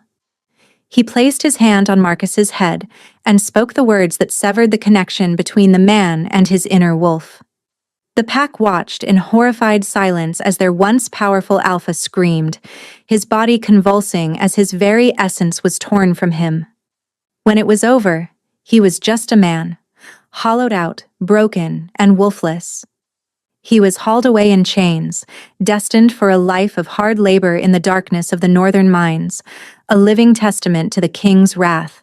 He placed his hand on Marcus's head and spoke the words that severed the connection between the man and his inner wolf. The pack watched in horrified silence as their once powerful alpha screamed, his body convulsing as his very essence was torn from him. When it was over, he was just a man, hollowed out, broken, and wolfless. He was hauled away in chains, destined for a life of hard labor in the darkness of the northern mines, a living testament to the king's wrath.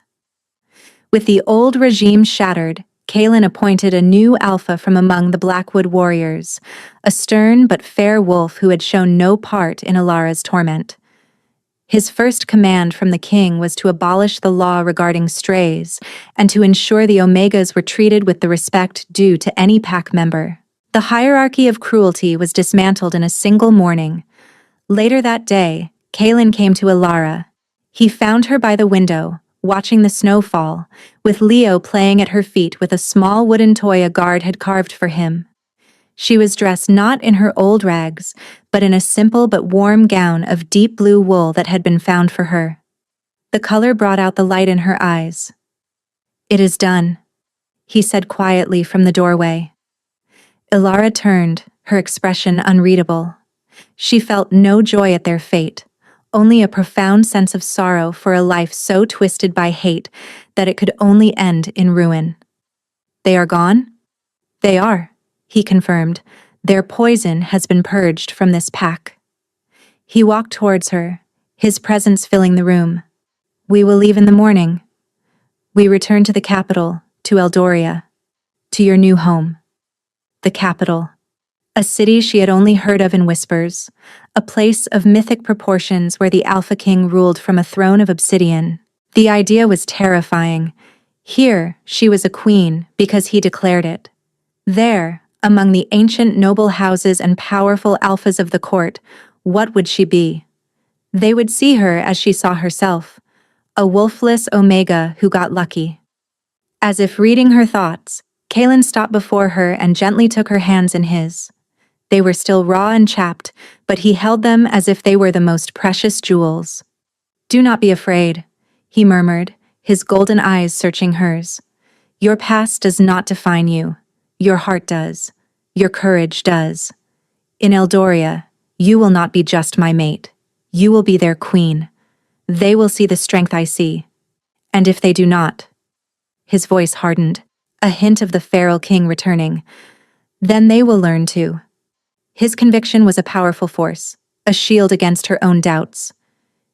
With the old regime shattered, Kaelin appointed a new alpha from among the Blackwood warriors, a stern but fair wolf who had shown no part in Alara's torment. His first command from the king was to abolish the law regarding strays and to ensure the Omegas were treated with the respect due to any pack member. The hierarchy of cruelty was dismantled in a single morning. Later that day, Kaelin came to Alara. He found her by the window, watching the snow fall, with Leo playing at her feet with a small wooden toy a guard had carved for him. She was dressed not in her old rags, but in a simple but warm gown of deep blue wool that had been found for her. The color brought out the light in her eyes. "It is done," he said quietly from the doorway. Alara turned, her expression unreadable. She felt no joy at their fate, only a profound sense of sorrow for a life so twisted by hate that it could only end in ruin. "They are gone?" "They are," he confirmed. "Their poison has been purged from this pack." He walked towards her, his presence filling the room. "We will leave in the morning. We return to the capital, to Eldoria, to your new home." The capital. A city she had only heard of in whispers, a place of mythic proportions where the Alpha King ruled from a throne of obsidian. The idea was terrifying. Here, she was a queen because he declared it. There, among the ancient noble houses and powerful alphas of the court, what would she be? They would see her as she saw herself, a wolfless Omega who got lucky. As if reading her thoughts, Kaelin stopped before her and gently took her hands in his. They were still raw and chapped, but he held them as if they were the most precious jewels. "Do not be afraid," he murmured, his golden eyes searching hers. "Your past does not define you. Your heart does. Your courage does. In Eldoria, you will not be just my mate. You will be their queen. They will see the strength I see. And if they do not—" His voice hardened, a hint of the feral king returning. "Then they will learn too." His conviction was a powerful force, a shield against her own doubts.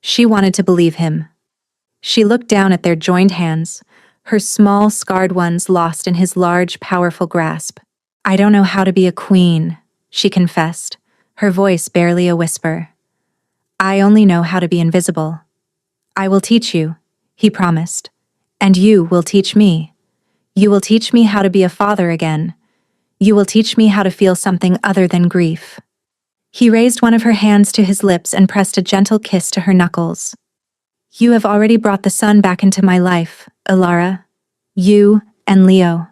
She wanted to believe him. She looked down at their joined hands, her small, scarred ones lost in his large, powerful grasp. "I don't know how to be a queen," she confessed, her voice barely a whisper. "I only know how to be invisible." "I will teach you," he promised. "And you will teach me. You will teach me how to be a father again. You will teach me how to feel something other than grief." He raised one of her hands to his lips and pressed a gentle kiss to her knuckles. "You have already brought the sun back into my life, Alara. You and Leo."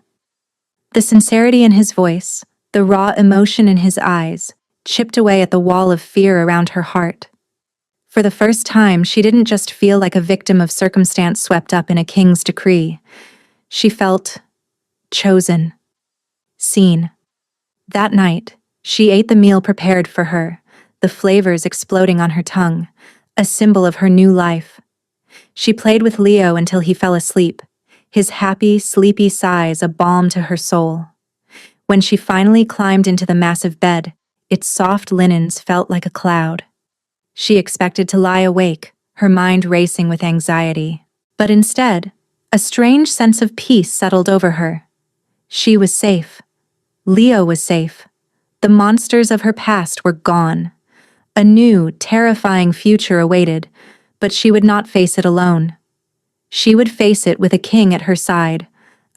The sincerity in his voice, the raw emotion in his eyes, chipped away at the wall of fear around her heart. For the first time, she didn't just feel like a victim of circumstance swept up in a king's decree. She felt chosen, seen. That night, she ate the meal prepared for her, the flavors exploding on her tongue, a symbol of her new life. She played with Leo until he fell asleep, his happy, sleepy sighs a balm to her soul. When she finally climbed into the massive bed, its soft linens felt like a cloud. She expected to lie awake, her mind racing with anxiety. But instead, a strange sense of peace settled over her. She was safe. Leo was safe. The monsters of her past were gone. A new, terrifying future awaited, but she would not face it alone. She would face it with a king at her side,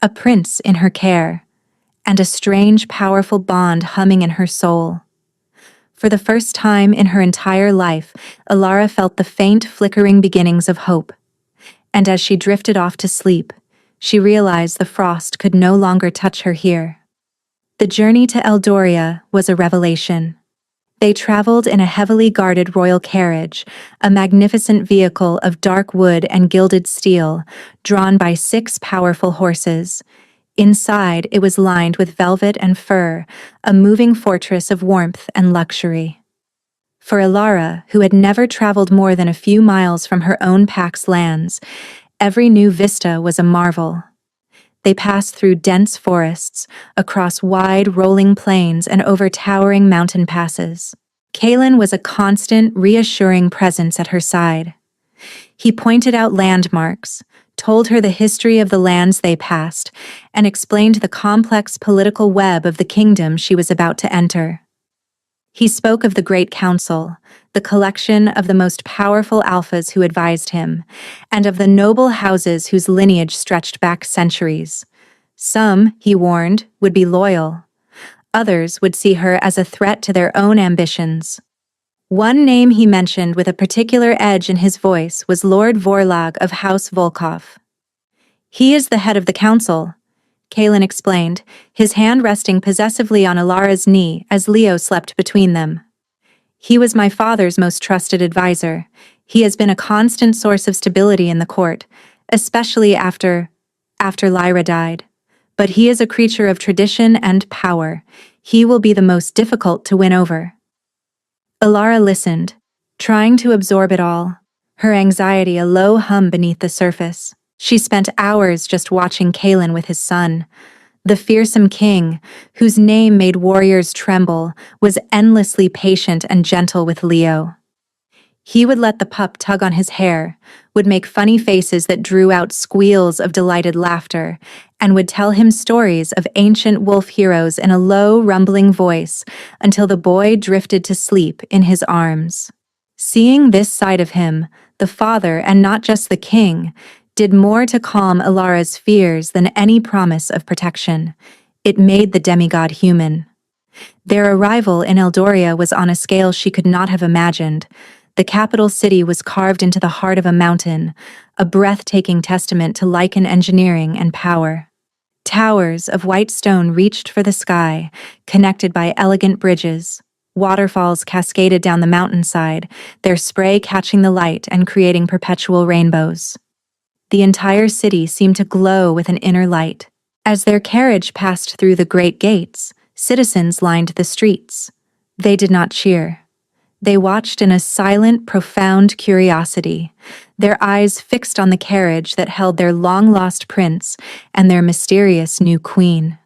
a prince in her care, and a strange, powerful bond humming in her soul. For the first time in her entire life, Alara felt the faint, flickering beginnings of hope. And as she drifted off to sleep, she realized the frost could no longer touch her here. The journey to Eldoria was a revelation. They traveled in a heavily guarded royal carriage, a magnificent vehicle of dark wood and gilded steel, drawn by 6 powerful horses. Inside, it was lined with velvet and fur, a moving fortress of warmth and luxury. For Alara, who had never traveled more than a few miles from her own pack's lands, every new vista was a marvel. They passed through dense forests, across wide, rolling plains, and over towering mountain passes. Kalen was a constant, reassuring presence at her side. He pointed out landmarks, told her the history of the lands they passed, and explained the complex political web of the kingdom she was about to enter. He spoke of the Great Council, the collection of the most powerful alphas who advised him, and of the noble houses whose lineage stretched back centuries. Some, he warned, would be loyal. Others would see her as a threat to their own ambitions. One name he mentioned with a particular edge in his voice was Lord Vorlag of House Volkov. "He is the head of the council," Kalen explained, his hand resting possessively on Alara's knee as Leo slept between them. "He was my father's most trusted advisor. He has been a constant source of stability in the court, especially after Lyra died. But he is a creature of tradition and power. He will be the most difficult to win over." Alara listened, trying to absorb it all, her anxiety a low hum beneath the surface. She spent hours just watching Kalen with his son. The fearsome king, whose name made warriors tremble, was endlessly patient and gentle with Leo. He would let the pup tug on his hair, would make funny faces that drew out squeals of delighted laughter, and would tell him stories of ancient wolf heroes in a low, rumbling voice until the boy drifted to sleep in his arms. Seeing this side of him, the father, and not just the king, did more to calm Alara's fears than any promise of protection. It made the demigod human. Their arrival in Eldoria was on a scale she could not have imagined. The capital city was carved into the heart of a mountain, a breathtaking testament to lichen engineering and power. Towers of white stone reached for the sky, connected by elegant bridges. Waterfalls cascaded down the mountainside, their spray catching the light and creating perpetual rainbows. The entire city seemed to glow with an inner light. As their carriage passed through the great gates, citizens lined the streets. They did not cheer. They watched in a silent, profound curiosity, their eyes fixed on the carriage that held their long-lost prince and their mysterious new queen.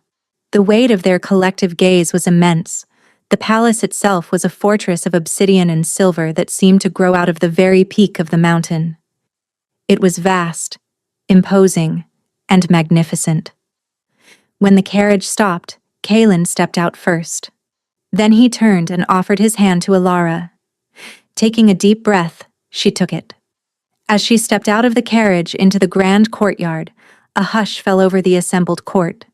The weight of their collective gaze was immense. The palace itself was a fortress of obsidian and silver that seemed to grow out of the very peak of the mountain. It was vast, imposing, and magnificent. When the carriage stopped, Kalen stepped out first. Then he turned and offered his hand to Alara. Taking a deep breath, she took it. As she stepped out of the carriage into the grand courtyard, a hush fell over the assembled court.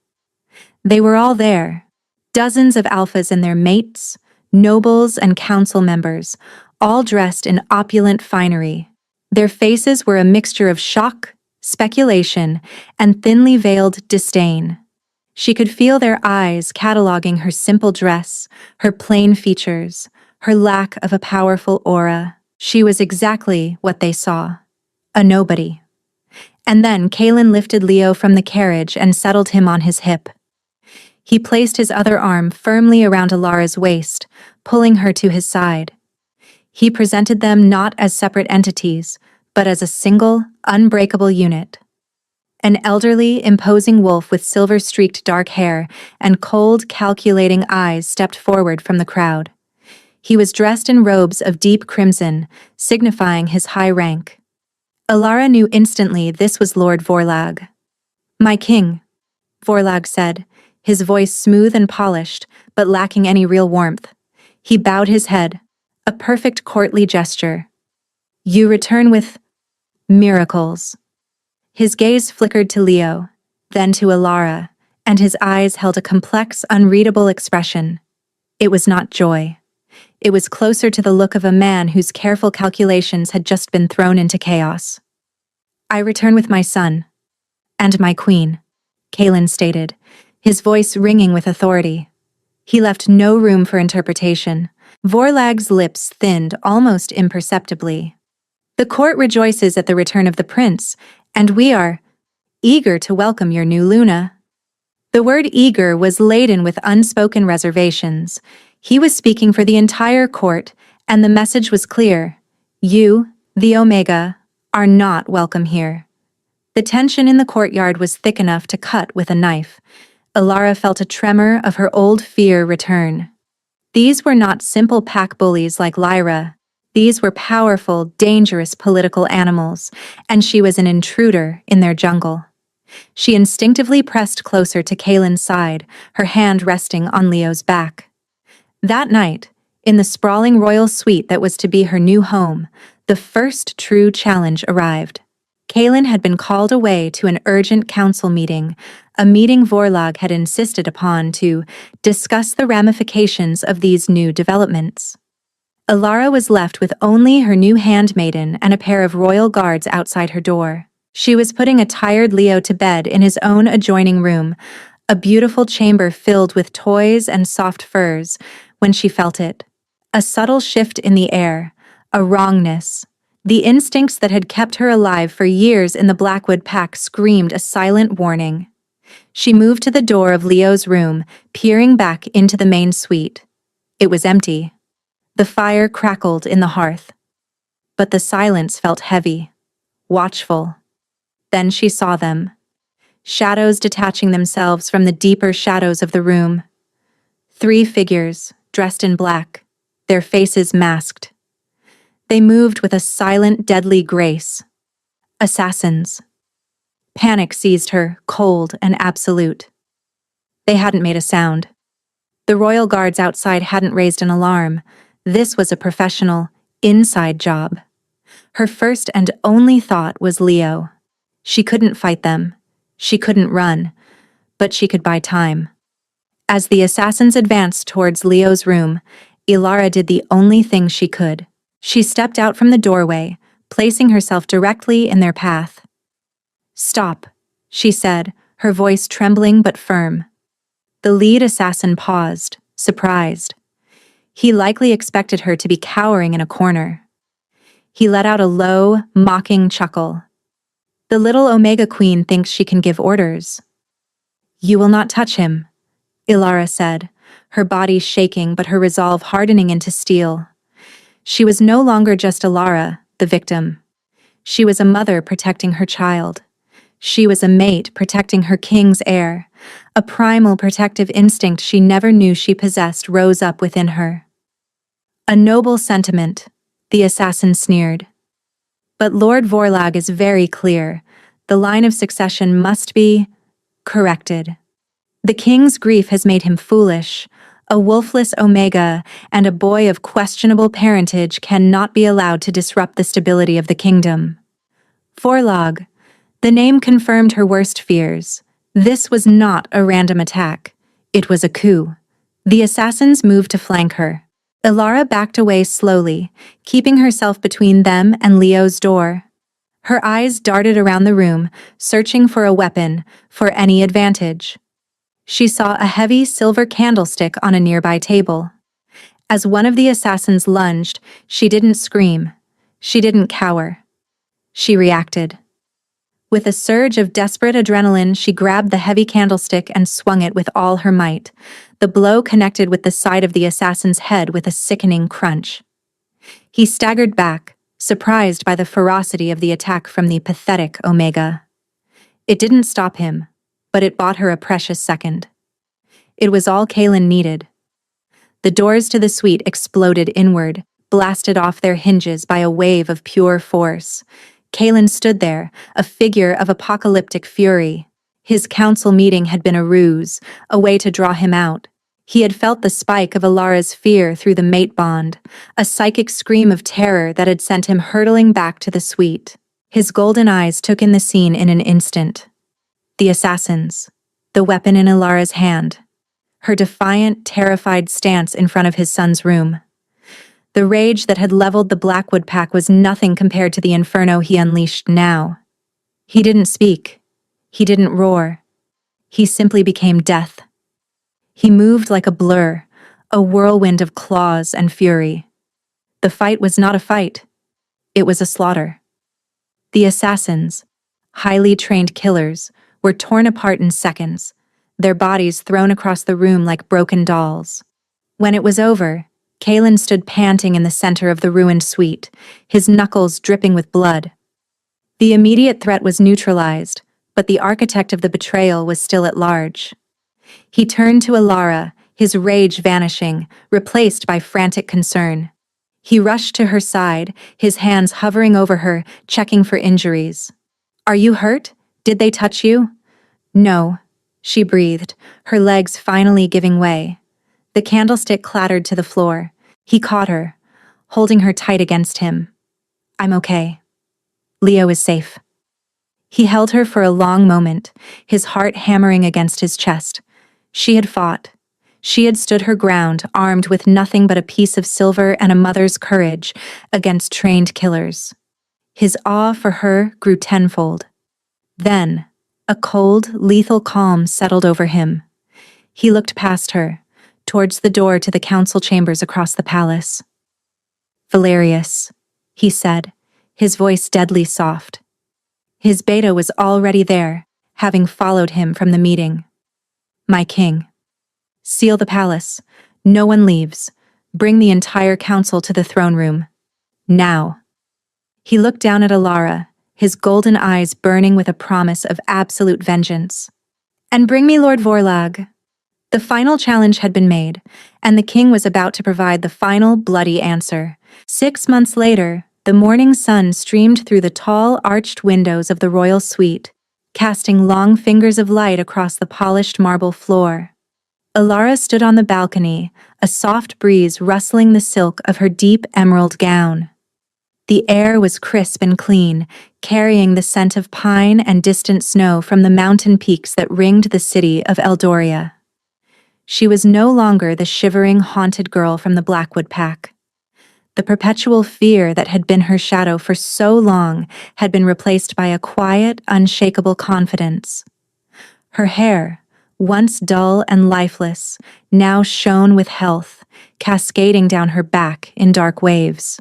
They were all there, dozens of alphas and their mates, nobles and council members, all dressed in opulent finery. Their faces were a mixture of shock, speculation, and thinly veiled disdain. She could feel their eyes cataloging her simple dress, her plain features, her lack of a powerful aura. She was exactly what they saw, a nobody. And then Kalen lifted Leo from the carriage and settled him on his hip. He placed his other arm firmly around Alara's waist, pulling her to his side. He presented them not as separate entities, but as a single, unbreakable unit. An elderly, imposing wolf with silver-streaked dark hair and cold, calculating eyes stepped forward from the crowd. He was dressed in robes of deep crimson, signifying his high rank. Alara knew instantly this was Lord Vorlag. "My king," Vorlag said, his voice smooth and polished, but lacking any real warmth. He bowed his head, a perfect courtly gesture. You return with miracles. His gaze flickered to Leo, then to Alara, and his eyes held a complex, unreadable expression. It was not joy. It was closer to the look of a man whose careful calculations had just been thrown into chaos. I return with my son. And my queen, Kaelin stated, his voice ringing with authority. He left no room for interpretation. Vorlag's lips thinned almost imperceptibly. The court rejoices at the return of the prince, and we are eager to welcome your new Luna. The word eager was laden with unspoken reservations. He was speaking for the entire court, and the message was clear. You, the Omega, are not welcome here. The tension in the courtyard was thick enough to cut with a knife. Alara felt a tremor of her old fear return. These were not simple pack bullies like Lyra. These were powerful, dangerous political animals, and she was an intruder in their jungle. She instinctively pressed closer to Kaelin's side, her hand resting on Leo's back. That night, in the sprawling royal suite that was to be her new home, the first true challenge arrived. Kaelin had been called away to an urgent council meeting, a meeting Vorlag had insisted upon to discuss the ramifications of these new developments. Alara was left with only her new handmaiden and a pair of royal guards outside her door. She was putting a tired Leo to bed in his own adjoining room, a beautiful chamber filled with toys and soft furs, when she felt it. A subtle shift in the air, a wrongness. The instincts that had kept her alive for years in the Blackwood pack screamed a silent warning. She moved to the door of Leo's room, peering back into the main suite. It was empty. The fire crackled in the hearth. But the silence felt heavy, watchful. Then she saw them. Shadows detaching themselves from the deeper shadows of the room. 3 figures, dressed in black, their faces masked. They moved with a silent, deadly grace. Assassins. Panic seized her, cold and absolute. They hadn't made a sound. The royal guards outside hadn't raised an alarm. This was a professional, inside job. Her first and only thought was Leo. She couldn't fight them. She couldn't run. But she could buy time. As the assassins advanced towards Leo's room, Alara did the only thing she could. She stepped out from the doorway, placing herself directly in their path. Stop, she said, her voice trembling but firm. The lead assassin paused, surprised. He likely expected her to be cowering in a corner. He let out a low, mocking chuckle. The little Omega Queen thinks she can give orders. You will not touch him, Alara said, her body shaking but her resolve hardening into steel. She was no longer just Alara, the victim. She was a mother protecting her child. She was a mate protecting her king's heir. A primal protective instinct she never knew she possessed rose up within her. A noble sentiment, the assassin sneered. But Lord Vorlag is very clear. The line of succession must be corrected. The king's grief has made him foolish. A wolfless Omega and a boy of questionable parentage cannot be allowed to disrupt the stability of the kingdom. Vorlag. The name confirmed her worst fears. This was not a random attack. It was a coup. The assassins moved to flank her. Alara backed away slowly, keeping herself between them and Leo's door. Her eyes darted around the room, searching for a weapon, for any advantage. She saw a heavy silver candlestick on a nearby table. As one of the assassins lunged, she didn't scream. She didn't cower. She reacted. With a surge of desperate adrenaline, she grabbed the heavy candlestick and swung it with all her might. The blow connected with the side of the assassin's head with a sickening crunch. He staggered back, surprised by the ferocity of the attack from the pathetic Omega. It didn't stop him, but it bought her a precious second. It was all Kaelin needed. The doors to the suite exploded inward, blasted off their hinges by a wave of pure force. Kaelin stood there, a figure of apocalyptic fury. His council meeting had been a ruse, a way to draw him out. He had felt the spike of Alara's fear through the mate bond, a psychic scream of terror that had sent him hurtling back to the suite. His golden eyes took in the scene in an instant. The assassins, the weapon in Alara's hand, her defiant, terrified stance in front of his son's room. The rage that had leveled the Blackwood pack was nothing compared to the inferno he unleashed now. He didn't speak. He didn't roar. He simply became death. He moved like a blur, a whirlwind of claws and fury. The fight was not a fight. It was a slaughter. The assassins, highly trained killers, were torn apart in seconds, their bodies thrown across the room like broken dolls. When it was over, Kalen stood panting in the center of the ruined suite, his knuckles dripping with blood. The immediate threat was neutralized, but the architect of the betrayal was still at large. He turned to Alara, his rage vanishing, replaced by frantic concern. He rushed to her side, his hands hovering over her, checking for injuries. "Are you hurt? Did they touch you?" "No," she breathed, her legs finally giving way. The candlestick clattered to the floor. He caught her, holding her tight against him. "I'm okay. Leo is safe." He held her for a long moment, his heart hammering against his chest. She had fought. She had stood her ground, armed with nothing but a piece of silver and a mother's courage, against trained killers. His awe for her grew tenfold. Then, a cold, lethal calm settled over him. He looked past her, towards the door to the council chambers across the palace. "Valerius," he said, his voice deadly soft. His beta was already there, having followed him from the meeting. "My king. Seal the palace. No one leaves. Bring the entire council to the throne room. Now." He looked down at Alara, his golden eyes burning with a promise of absolute vengeance. "And bring me Lord Vorlag." The final challenge had been made, and the king was about to provide the final bloody answer. 6 months later, the morning sun streamed through the tall, arched windows of the royal suite, casting long fingers of light across the polished marble floor. Alara stood on the balcony, a soft breeze rustling the silk of her deep emerald gown. The air was crisp and clean, carrying the scent of pine and distant snow from the mountain peaks that ringed the city of Eldoria. She was no longer the shivering, haunted girl from the Blackwood pack. The perpetual fear that had been her shadow for so long had been replaced by a quiet, unshakable confidence. Her hair, once dull and lifeless, now shone with health, cascading down her back in dark waves.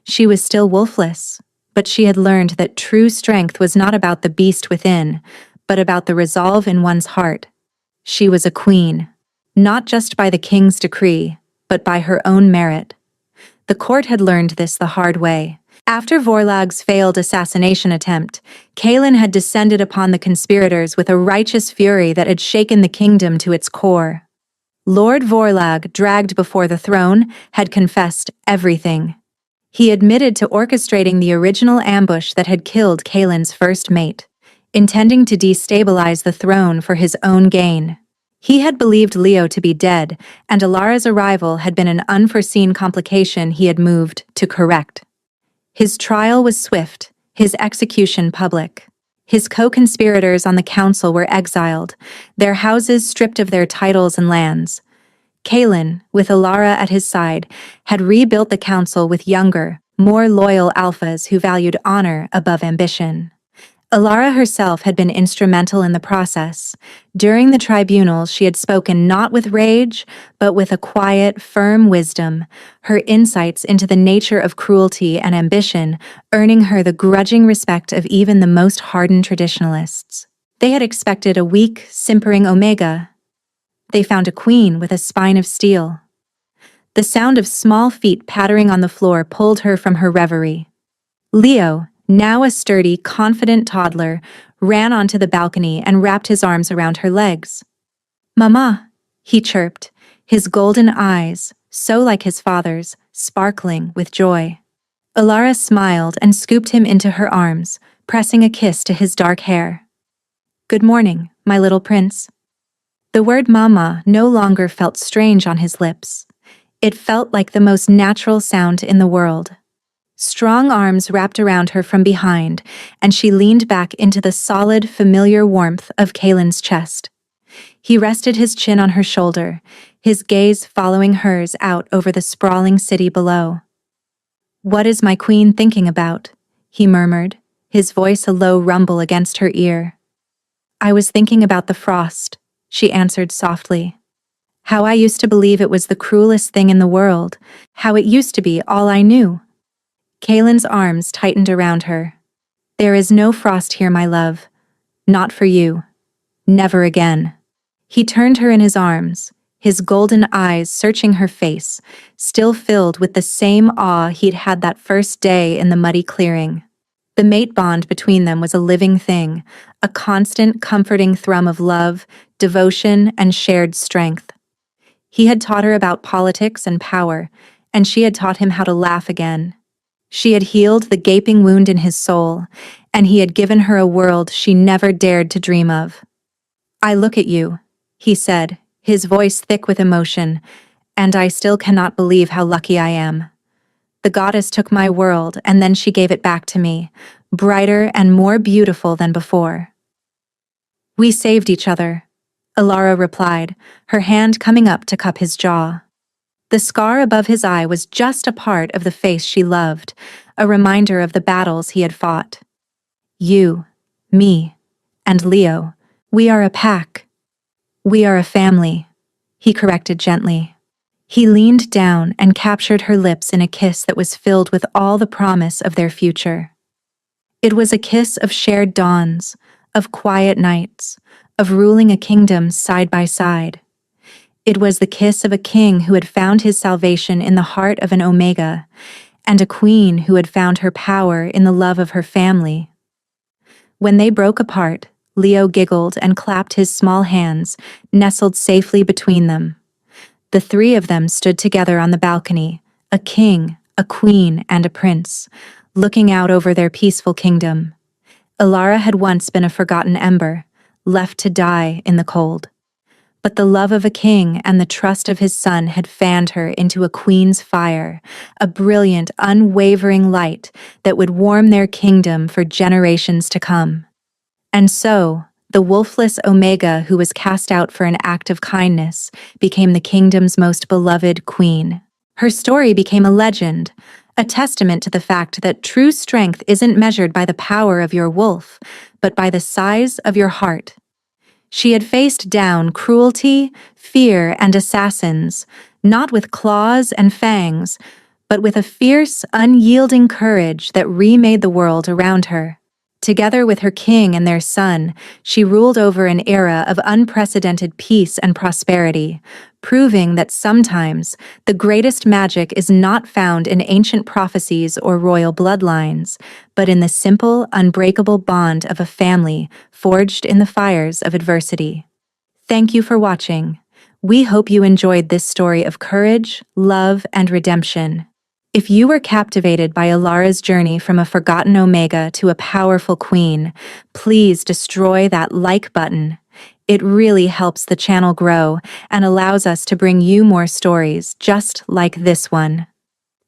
She was still wolfless, but she had learned that true strength was not about the beast within, but about the resolve in one's heart. She was a queen, not just by the king's decree, but by her own merit. The court had learned this the hard way. After Vorlag's failed assassination attempt, Kalen had descended upon the conspirators with a righteous fury that had shaken the kingdom to its core. Lord Vorlag, dragged before the throne, had confessed everything. He admitted to orchestrating the original ambush that had killed Kalen's first mate, intending to destabilize the throne for his own gain. He had believed Leo to be dead, and Alara's arrival had been an unforeseen complication he had moved to correct. His trial was swift, his execution public. His co-conspirators on the council were exiled, their houses stripped of their titles and lands. Kalen, with Alara at his side, had rebuilt the council with younger, more loyal alphas who valued honor above ambition. Alara herself had been instrumental in the process. During the tribunal, she had spoken not with rage, but with a quiet, firm wisdom, her insights into the nature of cruelty and ambition earning her the grudging respect of even the most hardened traditionalists. They had expected a weak, simpering Omega. They found a queen with a spine of steel. The sound of small feet pattering on the floor pulled her from her reverie. Leo, now a sturdy, confident toddler, ran onto the balcony and wrapped his arms around her legs. "Mama," he chirped, his golden eyes, so like his father's, sparkling with joy. Alara smiled and scooped him into her arms, pressing a kiss to his dark hair. Good morning, my little prince. The word mama no longer felt strange on his lips. It felt like the most natural sound in the world. Strong arms wrapped around her from behind, and she leaned back into the solid, familiar warmth of Kalen's chest. He rested his chin on her shoulder, his gaze following hers out over the sprawling city below. "What is my queen thinking about?" he murmured, his voice a low rumble against her ear. "I was thinking about the frost," she answered softly. "How I used to believe it was the cruelest thing in the world, how it used to be all I knew." Kalen's arms tightened around her. "There is no frost here, my love. Not for you. Never again." He turned her in his arms, his golden eyes searching her face, still filled with the same awe he'd had that first day in the muddy clearing. The mate bond between them was a living thing, a constant, comforting thrum of love, devotion, and shared strength. He had taught her about politics and power, and she had taught him how to laugh again. She had healed the gaping wound in his soul, and he had given her a world she never dared to dream of. "I look at you," he said, his voice thick with emotion, "and I still cannot believe how lucky I am. The goddess took my world, and then she gave it back to me, brighter and more beautiful than before." "We saved each other," Alara replied, her hand coming up to cup his jaw. The scar above his eye was just a part of the face she loved, a reminder of the battles he had fought. "You, me, and Leo, we are a pack. We are a family," he corrected gently. He leaned down and captured her lips in a kiss that was filled with all the promise of their future. It was a kiss of shared dawns, of quiet nights, of ruling a kingdom side by side. It was the kiss of a king who had found his salvation in the heart of an Omega, and a queen who had found her power in the love of her family. When they broke apart, Leo giggled and clapped his small hands, nestled safely between them. The three of them stood together on the balcony, a king, a queen, and a prince, looking out over their peaceful kingdom. Alara had once been a forgotten ember, left to die in the cold. But the love of a king and the trust of his son had fanned her into a queen's fire, a brilliant, unwavering light that would warm their kingdom for generations to come. And so, the wolfless Omega who was cast out for an act of kindness became the kingdom's most beloved queen. Her story became a legend, a testament to the fact that true strength isn't measured by the power of your wolf, but by the size of your heart. She had faced down cruelty, fear, and assassins, not with claws and fangs, but with a fierce, unyielding courage that remade the world around her. Together with her king and their son, she ruled over an era of unprecedented peace and prosperity, proving that sometimes the greatest magic is not found in ancient prophecies or royal bloodlines, but in the simple, unbreakable bond of a family forged in the fires of adversity. Thank you for watching. We hope you enjoyed this story of courage, love, and redemption. If you were captivated by Alara's journey from a forgotten Omega to a powerful queen, please destroy that like button. It really helps the channel grow and allows us to bring you more stories just like this one.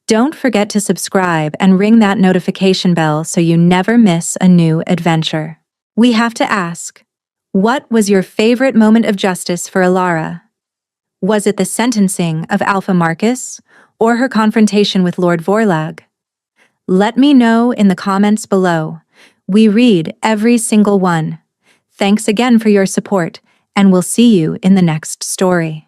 Don't forget to subscribe and ring that notification bell so you never miss a new adventure. We have to ask, what was your favorite moment of justice for Alara? Was it the sentencing of Alpha Marcus, or her confrontation with Lord Vorlag? Let me know in the comments below. We read every single one. Thanks again for your support, and we'll see you in the next story.